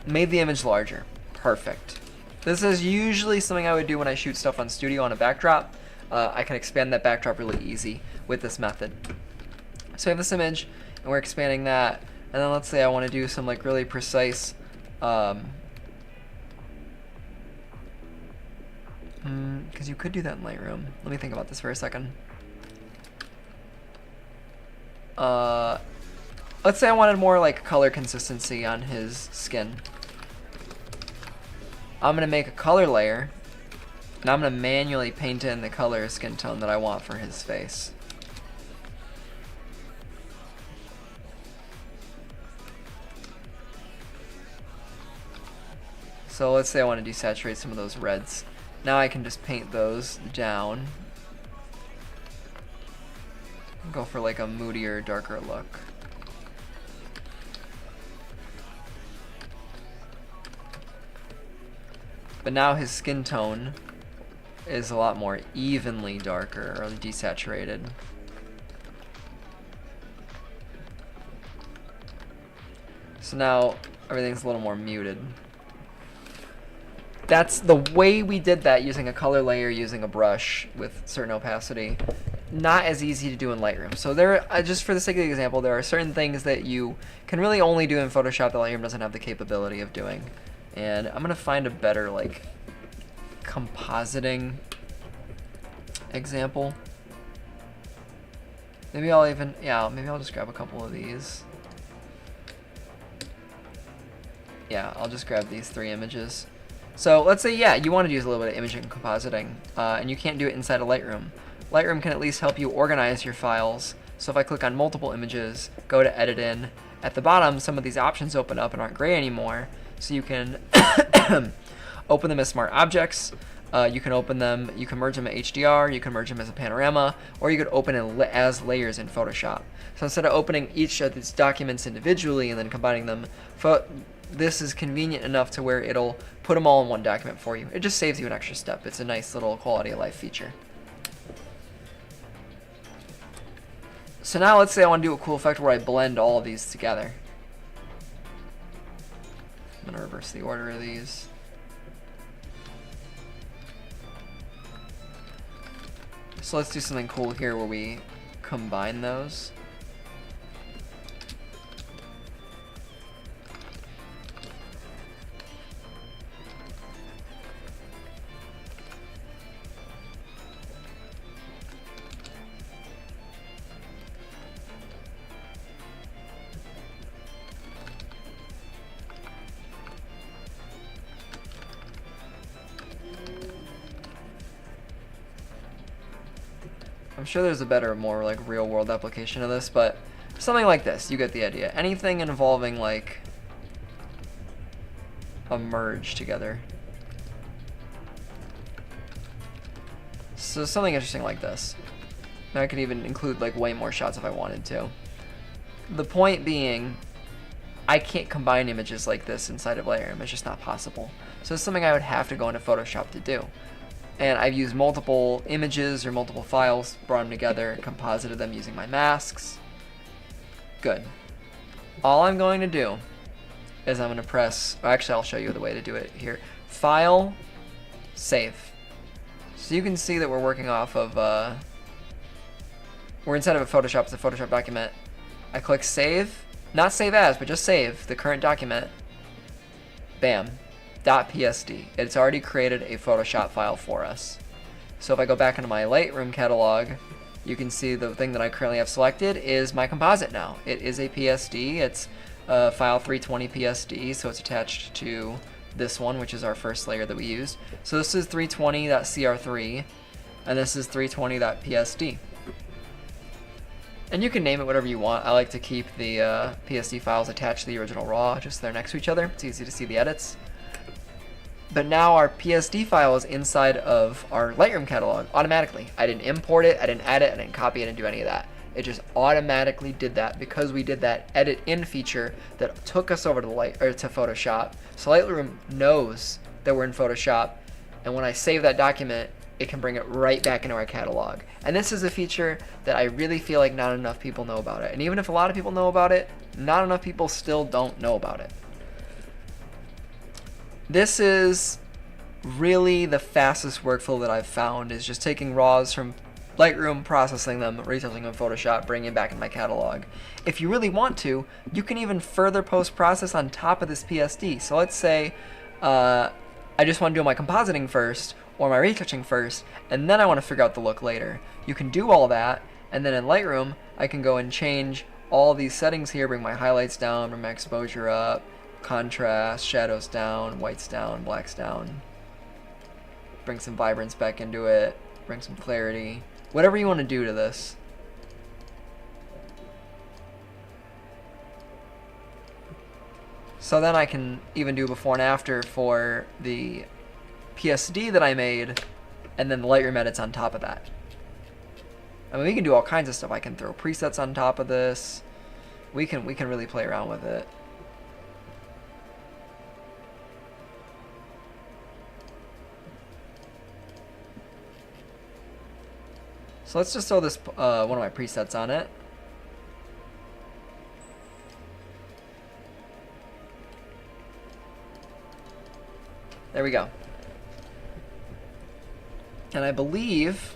made the image larger. Perfect. This is usually something I would do when I shoot stuff on Studio on a backdrop. I can expand that backdrop really easy with this method. So I have this image, and we're expanding that, and then let's say I want to do some like really precise because you could do that in Lightroom. Let me think about this for a second. Let's say I wanted more like color consistency on his skin. I'm going to make a color layer, and I'm going to manually paint in the color skin tone that I want for his face. So let's say I want to desaturate some of those reds. Now I can just paint those down. Go for like a moodier, darker look. But now his skin tone is a lot more evenly darker or desaturated. So now everything's a little more muted. That's the way we did that, using a color layer, using a brush with certain opacity. Not as easy to do in Lightroom. So there, just for the sake of the example, there are certain things that you can really only do in Photoshop that Lightroom doesn't have the capability of doing. And I'm gonna find a better like compositing example. Maybe I'll even, yeah, maybe I'll just grab a couple of these. Yeah, I'll just grab these 3 images. So let's say, yeah, you want to use a little bit of imaging and compositing, and you can't do it inside of Lightroom. Lightroom can at least help you organize your files. So if I click on multiple images, go to edit in, at the bottom some of these options open up and aren't gray anymore, so you can open them as smart objects, you can open them, you can merge them at HDR, you can merge them as a panorama, or you could open it as layers in Photoshop. So instead of opening each of these documents individually and then combining them, this is convenient enough to where it'll put them all in one document for you. It just saves you an extra step. It's a nice little quality of life feature. So now let's say I want to do a cool effect where I blend all of these together. I'm going to reverse the order of these. So let's do something cool here where we combine those. I'm sure there's a better, more like real world application of this, but something like this, you get the idea. Anything involving like a merge together. So something interesting like this. And I could even include like way more shots if I wanted to. The point being, I can't combine images like this inside of Lightroom. It's just not possible. So it's something I would have to go into Photoshop to do. And I've used multiple images or multiple files, brought them together, composited them using my masks. Good. All I'm going to do is I'm going to press, actually I'll show you the way to do it here. File, save. So you can see that we're working off of, we're inside of a Photoshop, it's a Photoshop document. I click save, not save as, but just save the current document. Bam. .psd. It's already created a Photoshop file for us. So if I go back into my Lightroom catalog, you can see the thing that I currently have selected is my composite now. It is a PSD. It's file 320 PSD, so it's attached to this one, which is our first layer that we used. So this is 320.cr3, and this is 320.psd. And you can name it whatever you want. I like to keep the PSD files attached to the original RAW, just there next to each other. It's easy to see the edits. But now our PSD file is inside of our Lightroom catalog automatically. I didn't import it, I didn't add it, I didn't copy it, I didn't do any of that. It just automatically did that because we did that edit in feature that took us over to to Photoshop. So Lightroom knows that we're in Photoshop, and when I save that document, it can bring it right back into our catalog. And this is a feature that I really feel like not enough people know about it. And even if a lot of people know about it, not enough people still don't know about it. This is really the fastest workflow that I've found, is just taking RAWs from Lightroom, processing them, retouching them in Photoshop, bringing it back in my catalog. If you really want to, you can even further post-process on top of this PSD. So let's say I just want to do my compositing first, or my retouching first, and then I want to figure out the look later. You can do all that, and then in Lightroom, I can go and change all these settings here, bring my highlights down, bring my exposure up, contrast, shadows down, whites down, blacks down. Bring some vibrance back into it, bring some clarity. Whatever you want to do to this. So then I can even do before and after for the PSD that I made, and then the Lightroom edits on top of that. I mean, we can do all kinds of stuff. I can throw presets on top of this. We can really play around with it. So let's just throw this one of my presets on it. There we go. And I believe,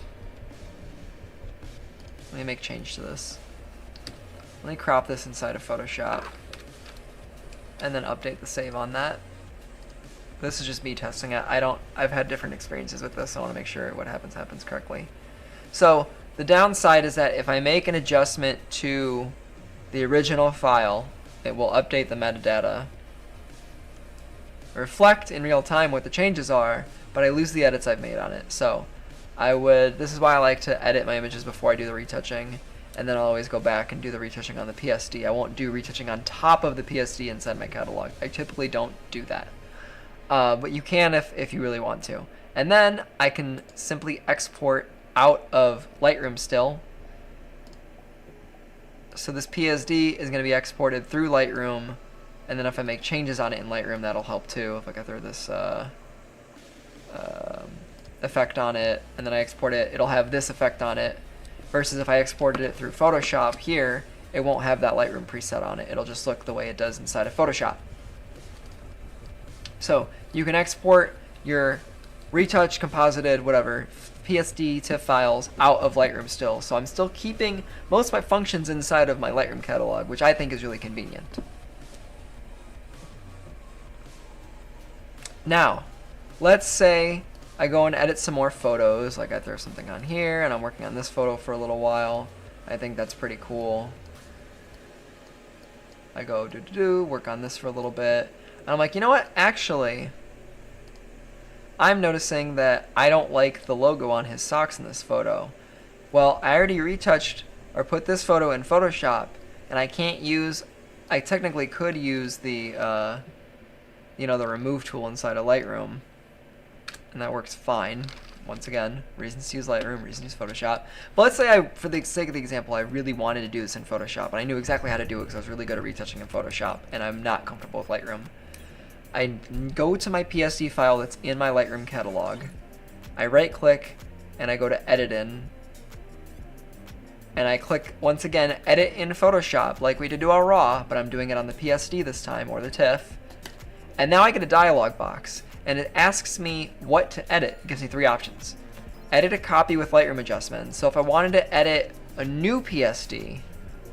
let me make a change to this. Let me crop this inside of Photoshop and then update the save on that. This is just me testing it. I've had different experiences with this, so I want to make sure what happens correctly. So the downside is that if I make an adjustment to the original file, it will update the metadata, reflect in real time what the changes are, but I lose the edits I've made on it. So this is why I like to edit my images before I do the retouching, and then I'll always go back and do the retouching on the PSD. I won't do retouching on top of the PSD inside my catalog. I typically don't do that. But you can if you really want to. And then I can simply export out of Lightroom still. So this PSD is going to be exported through Lightroom, and then if I make changes on it in Lightroom, that'll help too. If I can throw this effect on it, and then I export it, it'll have this effect on it, versus if I exported it through Photoshop here, it won't have that Lightroom preset on it. It'll just look the way it does inside of Photoshop. So you can export your retouch, composited, whatever, PSD TIFF files out of Lightroom still. So I'm still keeping most of my functions inside of my Lightroom catalog, which I think is really convenient. Now, let's say I go and edit some more photos, like I throw something on here, and I'm working on this photo for a little while. I think that's pretty cool. I go work on this for a little bit, and I'm like, you know what? Actually, I'm noticing that I don't like the logo on his socks in this photo. Well, I already retouched or put this photo in Photoshop, and I technically could use the the remove tool inside of Lightroom, and that works fine. Once again, reasons to use Lightroom, reasons to use Photoshop. But let's say for the sake of the example, I really wanted to do this in Photoshop, and I knew exactly how to do it because I was really good at retouching in Photoshop, and I'm not comfortable with Lightroom. I go to my PSD file that's in my Lightroom catalog. I right click and I go to edit in, and I click once again edit in Photoshop like we did do our raw, but I'm doing it on the PSD this time, or the TIFF. And now I get a dialog box, and it asks me what to edit. It gives me 3 options. Edit a copy with Lightroom adjustments. So if I wanted to edit a new PSD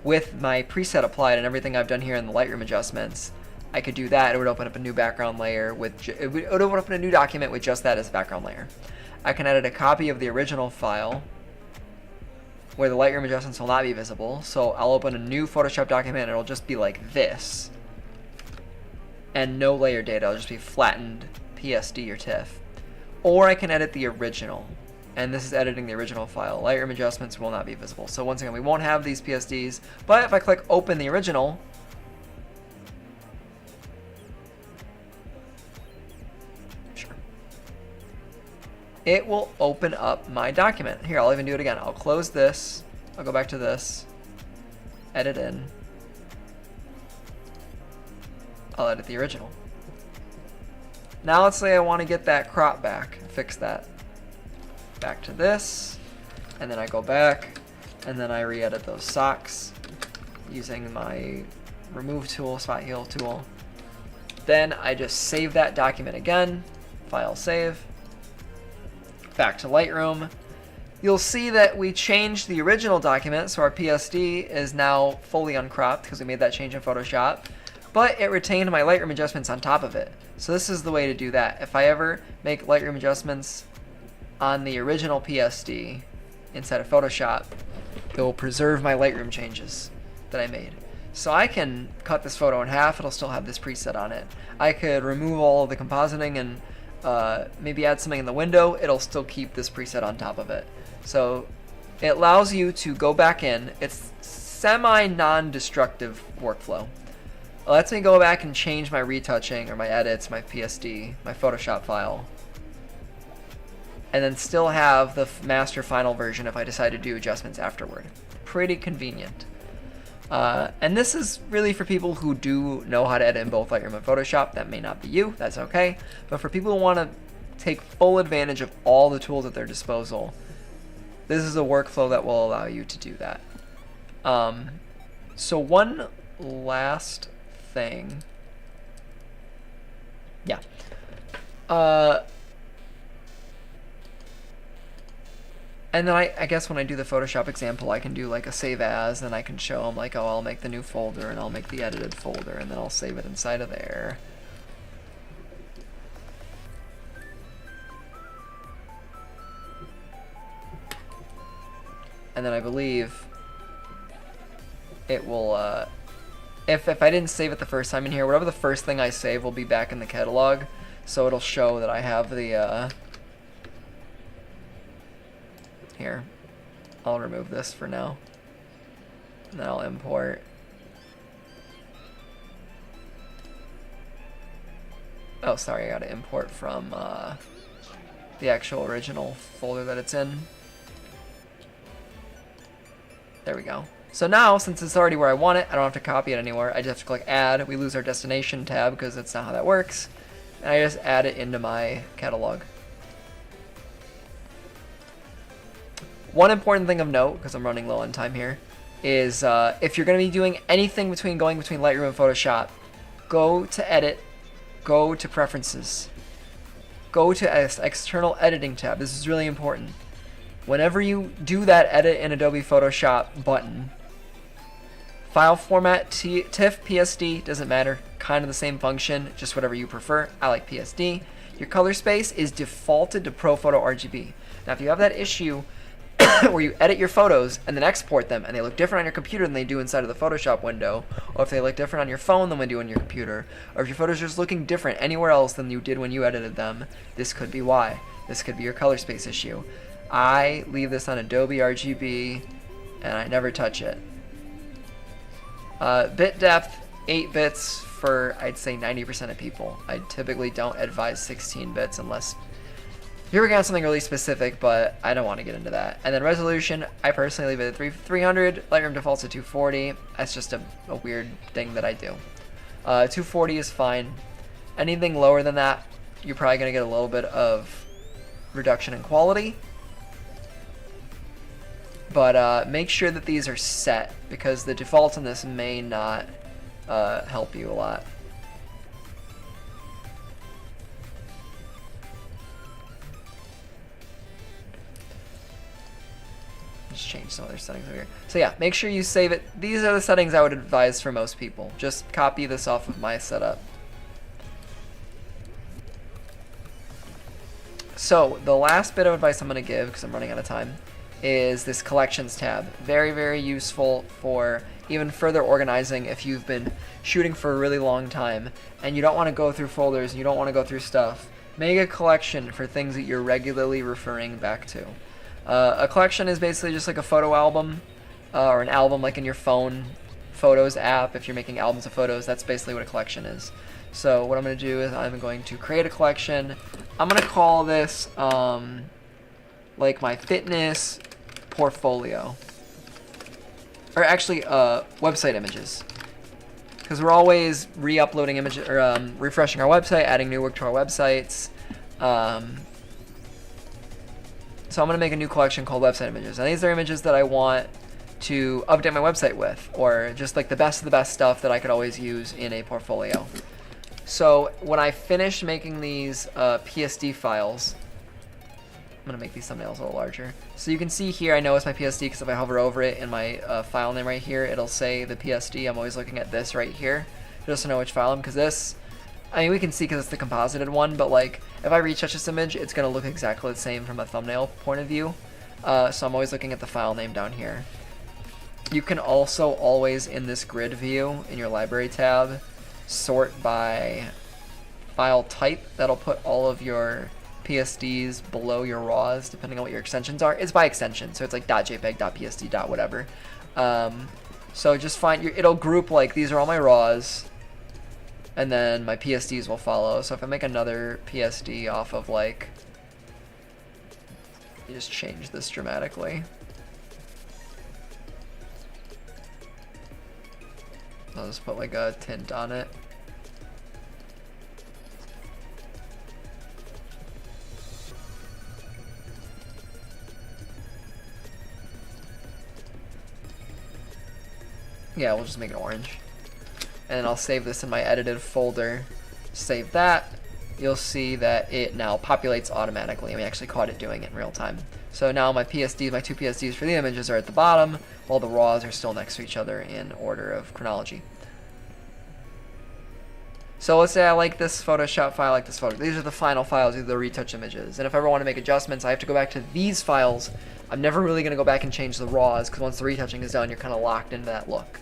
with my preset applied and everything I've done here in the Lightroom adjustments, I could do that. It would open up a new background layer it would open up a new document with just that as a background layer. I can edit a copy of the original file where the Lightroom adjustments will not be visible. So I'll open a new Photoshop document, and it'll just be like this, and no layer data. It'll just be flattened PSD or TIFF. Or I can edit the original, and this is editing the original file. Lightroom adjustments will not be visible. So once again, we won't have these PSDs, but if I click open the original, it will open up my document. Here, I'll even do it again. I'll close this. I'll go back to this. Edit in. I'll edit the original. Now let's say I want to get that crop back. Fix that. Back to this. And then I go back. And then I re-edit those socks using my remove tool, spot heal tool. Then I just save that document again. File save. Back to Lightroom. You'll see that we changed the original document, so our PSD is now fully uncropped because we made that change in Photoshop, but it retained my Lightroom adjustments on top of it. So this is the way to do that. If I ever make Lightroom adjustments on the original PSD inside of Photoshop, it will preserve my Lightroom changes that I made. So I can cut this photo in half. It'll still have this preset on it. I could remove all of the compositing and maybe add something in the window. It'll still keep this preset on top of it. So it allows you to go back in. It's semi non-destructive workflow. It lets me go back and change my retouching or my edits, my PSD, my Photoshop file, and then still have the master final version if I decide to do adjustments afterward. Pretty convenient. And this is really for people who do know how to edit in both Lightroom and Photoshop. That may not be you, that's okay. But for people who want to take full advantage of all the tools at their disposal, this is a workflow that will allow you to do that. So one last thing. Yeah. And then I guess when I do the Photoshop example, I can do like a save as, and I can show them like, oh, I'll make the new folder and I'll make the edited folder and then I'll save it inside of there. And then I believe it will, if I didn't save it the first time in here, whatever the first thing I save will be back in the catalog. So it'll show that I have the, here, I'll remove this for now. And then I'll import. Oh, sorry, I gotta import from the actual original folder that it's in. There we go. So now, since it's already where I want it, I don't have to copy it anywhere. I just have to click add. We lose our destination tab because that's not how that works. And I just add it into my catalog. One important thing of note, because I'm running low on time here, is if you're going to be doing anything going between Lightroom and Photoshop, go to Edit, go to Preferences, go to External Editing tab. This is really important. Whenever you do that Edit in Adobe Photoshop button, file format, TIFF, PSD, doesn't matter, kind of the same function, just whatever you prefer. I like PSD. Your color space is defaulted to ProPhoto RGB. Now if you have that issue where you edit your photos and then export them and they look different on your computer than they do inside of the Photoshop window, or if they look different on your phone than they do on your computer, or if your photos are just looking different anywhere else than you did when you edited them, this could be why. This could be your color space issue. I leave this on Adobe RGB and I never touch it. Bit depth, 8 bits for I'd say 90% of people. I typically don't advise 16 bits unless you're working on something really specific, but I don't want to get into that. And then resolution, I personally leave it at 300. Lightroom defaults to 240. That's just a weird thing that I do. 240 is fine. Anything lower than that, you're probably going to get a little bit of reduction in quality. But make sure that these are set, because the defaults in this may not help you a lot. Just change some other settings over here. So yeah, make sure you save it. These are the settings I would advise for most people. Just copy this off of my setup. So the last bit of advice I'm going to give, because I'm running out of time, is this collections tab. Very, very useful for even further organizing if you've been shooting for a really long time and you don't want to go through folders and you don't want to go through stuff. Make a collection for things that you're regularly referring back to. A collection is basically just like a photo album or an album like in your phone Photos app. If you're making albums of photos, that's basically what a collection is. So what I'm going to do is I'm going to create a collection. I'm going to call this like my fitness portfolio, or actually website images, because we're always re-uploading images or refreshing our website, adding new work to our websites. So I'm going to make a new collection called website images, and these are images that I want to update my website with, or just like the best of the best stuff that I could always use in a portfolio. So when I finish making these PSD files, I'm going to make these thumbnails a little larger. So you can see here, I know it's my PSD because if I hover over it in my file name right here, it'll say the PSD. I'm always looking at this right here just to know which file I'm, because this, I mean, we can see because it's the composited one, but like if I retouch this image, it's going to look exactly the same from a thumbnail point of view. So I'm always looking at the file name down here. You can also always, in this grid view, in your library tab, sort by file type. That'll put all of your PSDs below your RAWs, depending on what your extensions are. It's by extension, so it's like .jpeg, .psd, .whatever. So just find it'll group like these are all my RAWs, and then my PSDs will follow. So if I make another PSD off of like, you just change this dramatically. I'll just put like a tint on it. Yeah, we'll just make it orange. And I'll save this in my edited folder. Save that. You'll see that it now populates automatically. We actually caught it doing it in real time. So now my PSDs, my two PSDs for the images are at the bottom, while the raws are still next to each other in order of chronology. So let's say I like this Photoshop file, I like this photo. These are the final files, these are the retouch images. And if I ever want to make adjustments, I have to go back to these files. I'm never really going to go back and change the raws, because once the retouching is done, you're kind of locked into that look.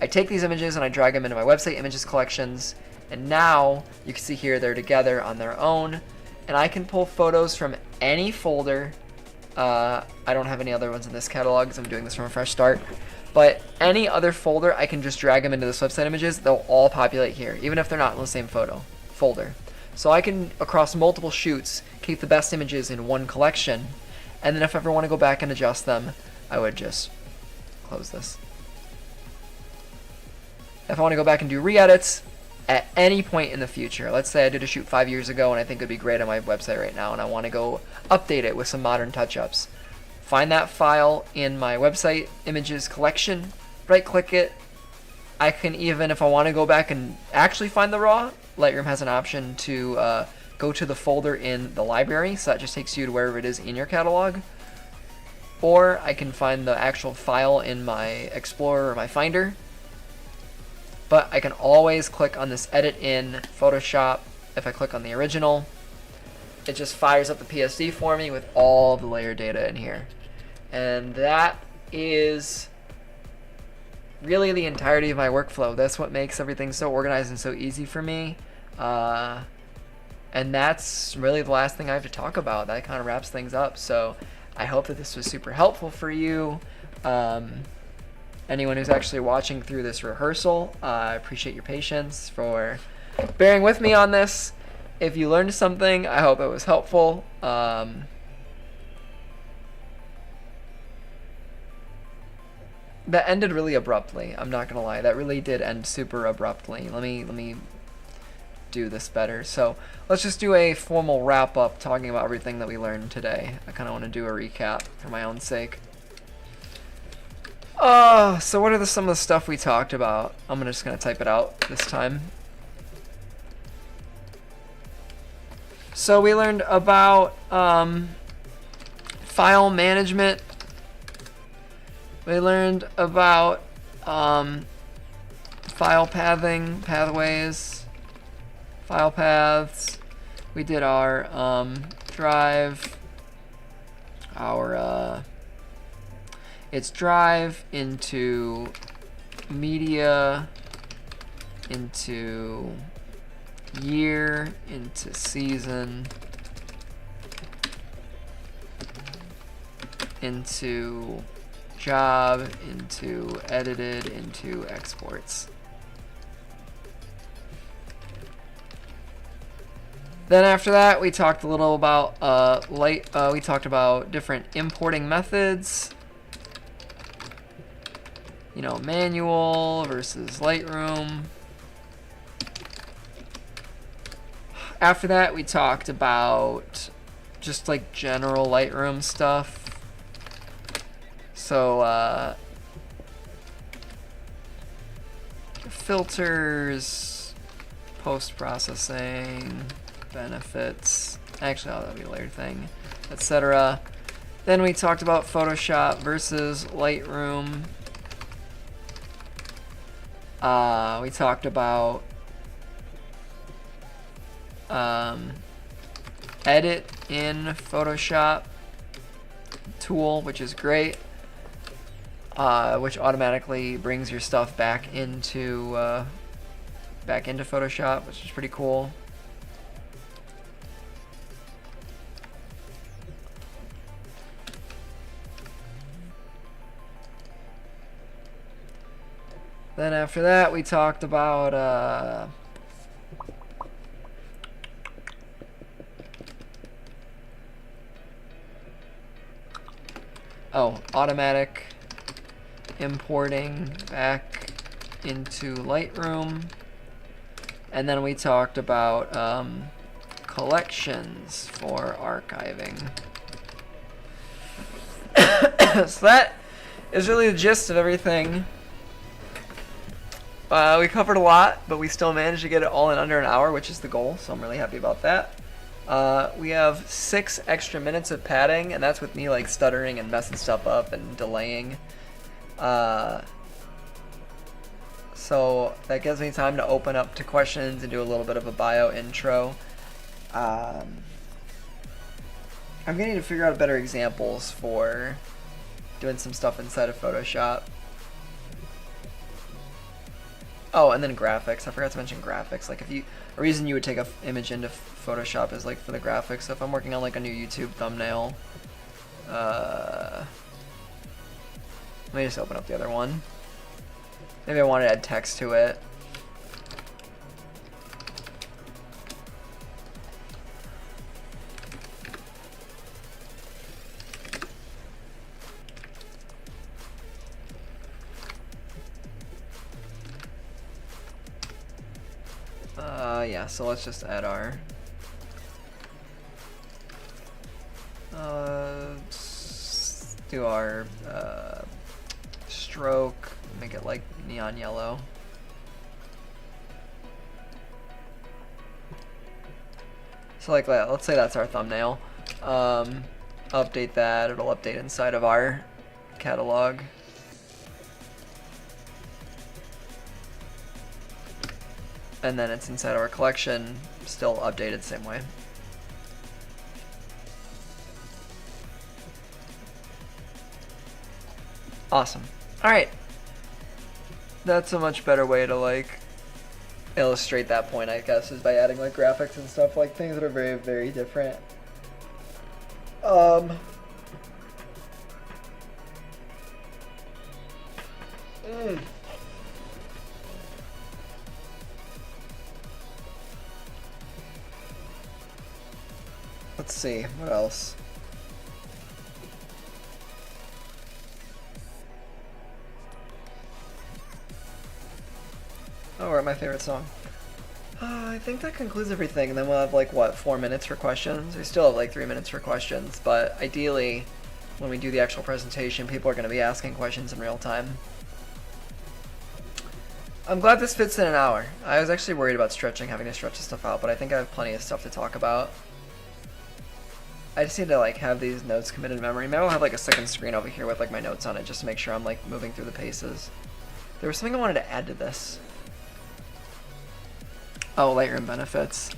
I take these images and I drag them into my website images collections, and now you can see here they're together on their own, and I can pull photos from any folder. I don't have any other ones in this catalog because I'm doing this from a fresh start, but any other folder I can just drag them into this website images. They'll all populate here, even if they're not in the same folder. So I can, across multiple shoots, keep the best images in one collection, and then if I ever want to go back and adjust them, I would just close this. If I want to go back and do re-edits at any point in the future, let's say I did a shoot 5 years ago and I think it would be great on my website right now and I want to go update it with some modern touch-ups. Find that file in my website images collection, right click it. I can even, if I want to go back and actually find the raw, Lightroom has an option to go to the folder in the library, so that just takes you to wherever it is in your catalog. Or I can find the actual file in my Explorer or my Finder. But I can always click on this edit in Photoshop. If I click on the original, it just fires up the PSD for me with all the layer data in here. And that is really the entirety of my workflow. That's what makes everything so organized and so easy for me. And that's really the last thing I have to talk about. That kind of wraps things up. So I hope that this was super helpful for you. Anyone who's actually watching through this rehearsal, I appreciate your patience for bearing with me on this. If you learned something, I hope it was helpful. That ended really abruptly. I'm not gonna lie, that really did end super abruptly. Let me do this better. So let's just do a formal wrap up talking about everything that we learned today. I kind of want to do a recap for my own sake. So what are some of the stuff we talked about? I'm just gonna type it out this time. So we learned about file management. We learned about file pathing, pathways, file paths. We did our drive, our it's drive into media, into year, into season, into job, into edited, into exports. Then after that, we talked a little about we talked about different importing methods. You know, manual versus Lightroom. After that, we talked about just like general Lightroom stuff. So, filters, post-processing, benefits, actually, that'll be a later thing, etc. Then we talked about Photoshop versus Lightroom. We talked about edit in Photoshop tool, which is great, which automatically brings your stuff back into Photoshop, which is pretty cool. Then after that, we talked about Oh, automatic importing back into Lightroom. And then we talked about collections for archiving. So that is really the gist of everything. We covered a lot, but we still managed to get it all in under an hour, which is the goal, so I'm really happy about that. We have 6 extra minutes of padding, and that's with me like stuttering and messing stuff up and delaying. So that gives me time to open up to questions and do a little bit of a bio intro. I'm gonna need to figure out better examples for doing some stuff inside of Photoshop. Oh, and then graphics. I forgot to mention graphics. Like, if you, a reason you would take a image into Photoshop is like for the graphics. So if I'm working on like a new YouTube thumbnail, let me just open up the other one. Maybe I want to add text to it. Yeah, so let's just add our do our stroke, make it like neon yellow. So like that, let's say that's our thumbnail. Update that, it'll update inside of our catalog. And then it's inside our collection, still updated the same way. Awesome. Alright. That's a much better way to like illustrate that point, I guess, is by adding like graphics and stuff, like things that are very, very different. Let's see, what else? Oh, we're at my favorite song. I think that concludes everything, and then we'll have like, what, 4 minutes for questions? We still have like 3 minutes for questions, but ideally, when we do the actual presentation, people are going to be asking questions in real time. I'm glad this fits in an hour. I was actually worried about stretching, having to stretch this stuff out, but I think I have plenty of stuff to talk about. I just need to like have these notes committed to memory. Maybe I'll have like a second screen over here with like my notes on it just to make sure I'm like moving through the paces. There was something I wanted to add to this. Oh, Lightroom benefits.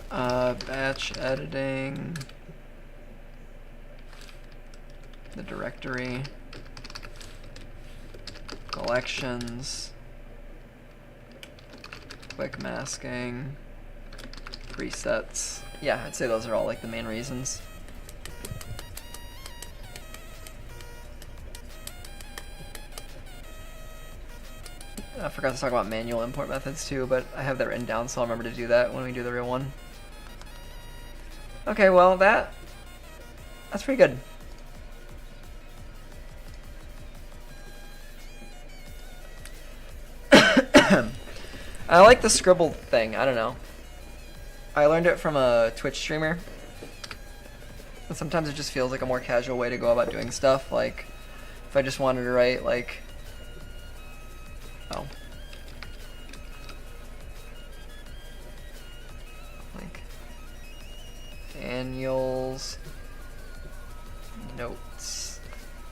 Batch editing. The directory. Collections. Quick masking, presets. Yeah, I'd say those are all like the main reasons. I forgot to talk about manual import methods too, but I have that written down, so I'll remember to do that when we do the real one. Okay, well that's pretty good. I like the scribble thing, I don't know. I learned it from a Twitch streamer. And sometimes it just feels like a more casual way to go about doing stuff. Like, if I just wanted to write, like... Oh. Like... Daniel's... Notes.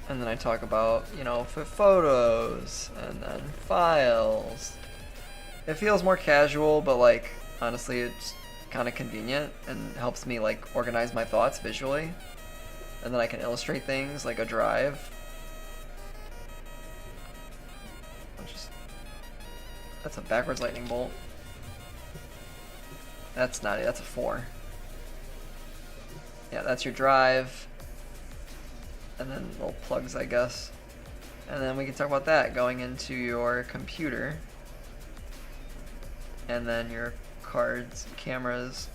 And then I talk about, you know, photos, and then files. It feels more casual, but like, honestly, it's kind of convenient and helps me like organize my thoughts visually. And then I can illustrate things like a drive. That's a backwards lightning bolt. That's not it, that's a 4. Yeah, that's your drive. And then little plugs, I guess. And then we can talk about that going into your computer. And then your cards, cameras.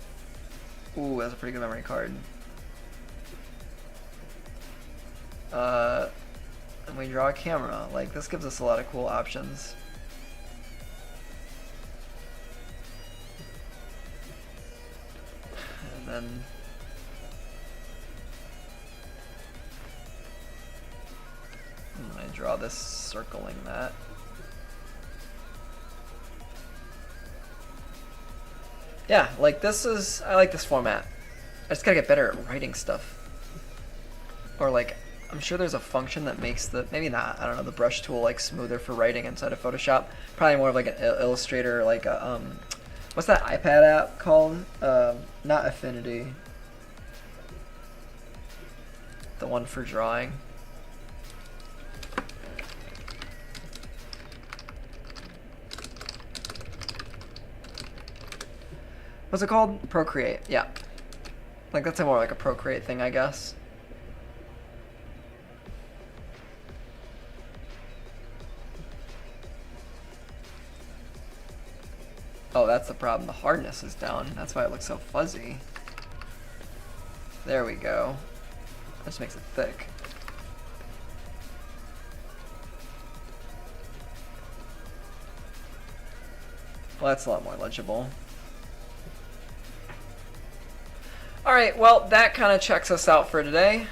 Ooh, that's a pretty good memory card. And we draw a camera. Like, this gives us a lot of cool options. And then I draw this circling that. Yeah, like this is, I like this format. I just gotta get better at writing stuff. Or like, I'm sure there's a function that makes the, maybe not, I don't know, the brush tool like smoother for writing inside of Photoshop. Probably more of like an Illustrator, like a, what's that iPad app called? Not Affinity. The one for drawing. What's it called? Procreate, yeah. Like that's more like a Procreate thing, I guess. Oh, that's the problem. The hardness is down. That's why it looks so fuzzy. There we go. That just makes it thick. Well, that's a lot more legible. Alright, well, that kind of checks us out for today.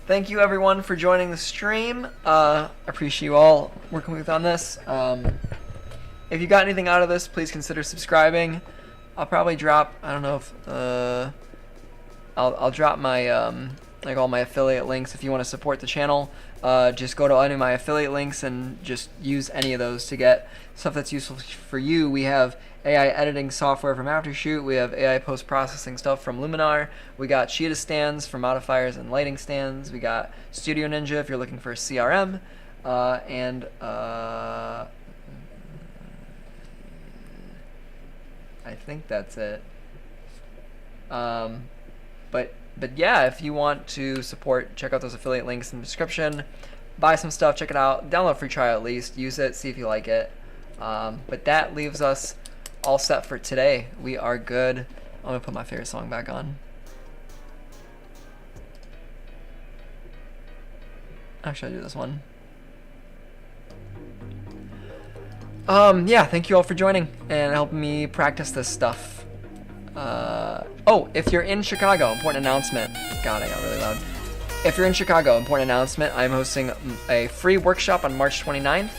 Thank you everyone for joining the stream. Appreciate you all working with on this. If you got anything out of this, please consider subscribing. I'll probably drop, I don't know if, I'll drop my, like all my affiliate links if you want to support the channel. Just go to any of my affiliate links and just use any of those to get stuff that's useful for you. We have AI editing software from Aftershoot. We have AI post-processing stuff from Luminar. We got Cheetah stands for modifiers and lighting stands. We got Studio Ninja if you're looking for a CRM. And I think that's it. But yeah, if you want to support, check out those affiliate links in the description. Buy some stuff, check it out. Download a free trial at least. Use it, see if you like it. But that leaves us all set for today. We are good. I'm gonna put my favorite song back on. Actually, I'll do this one. Yeah, thank you all for joining and helping me practice this stuff. Oh, if you're in Chicago, important announcement. God, I got really loud. If you're in Chicago, important announcement. I'm hosting a free workshop on March 29th.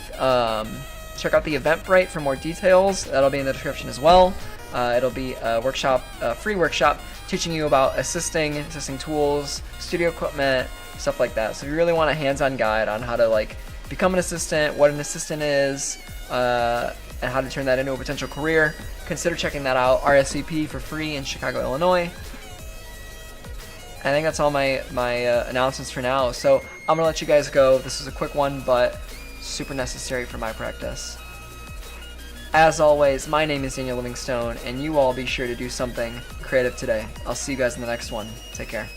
Check out the Eventbrite for more details. That'll be in the description as well. It'll be a workshop, a free workshop, teaching you about assisting tools, studio equipment, stuff like that. So if you really want a hands-on guide on how to like become an assistant, what an assistant is, and how to turn that into a potential career, consider checking that out. RSVP for free in Chicago, Illinois. I think that's all my announcements for now. So I'm gonna let you guys go. This is a quick one, but super necessary for my practice. As always, my name is Daniel Livingstone, and you all be sure to do something creative today. I'll see you guys in the next one. Take care.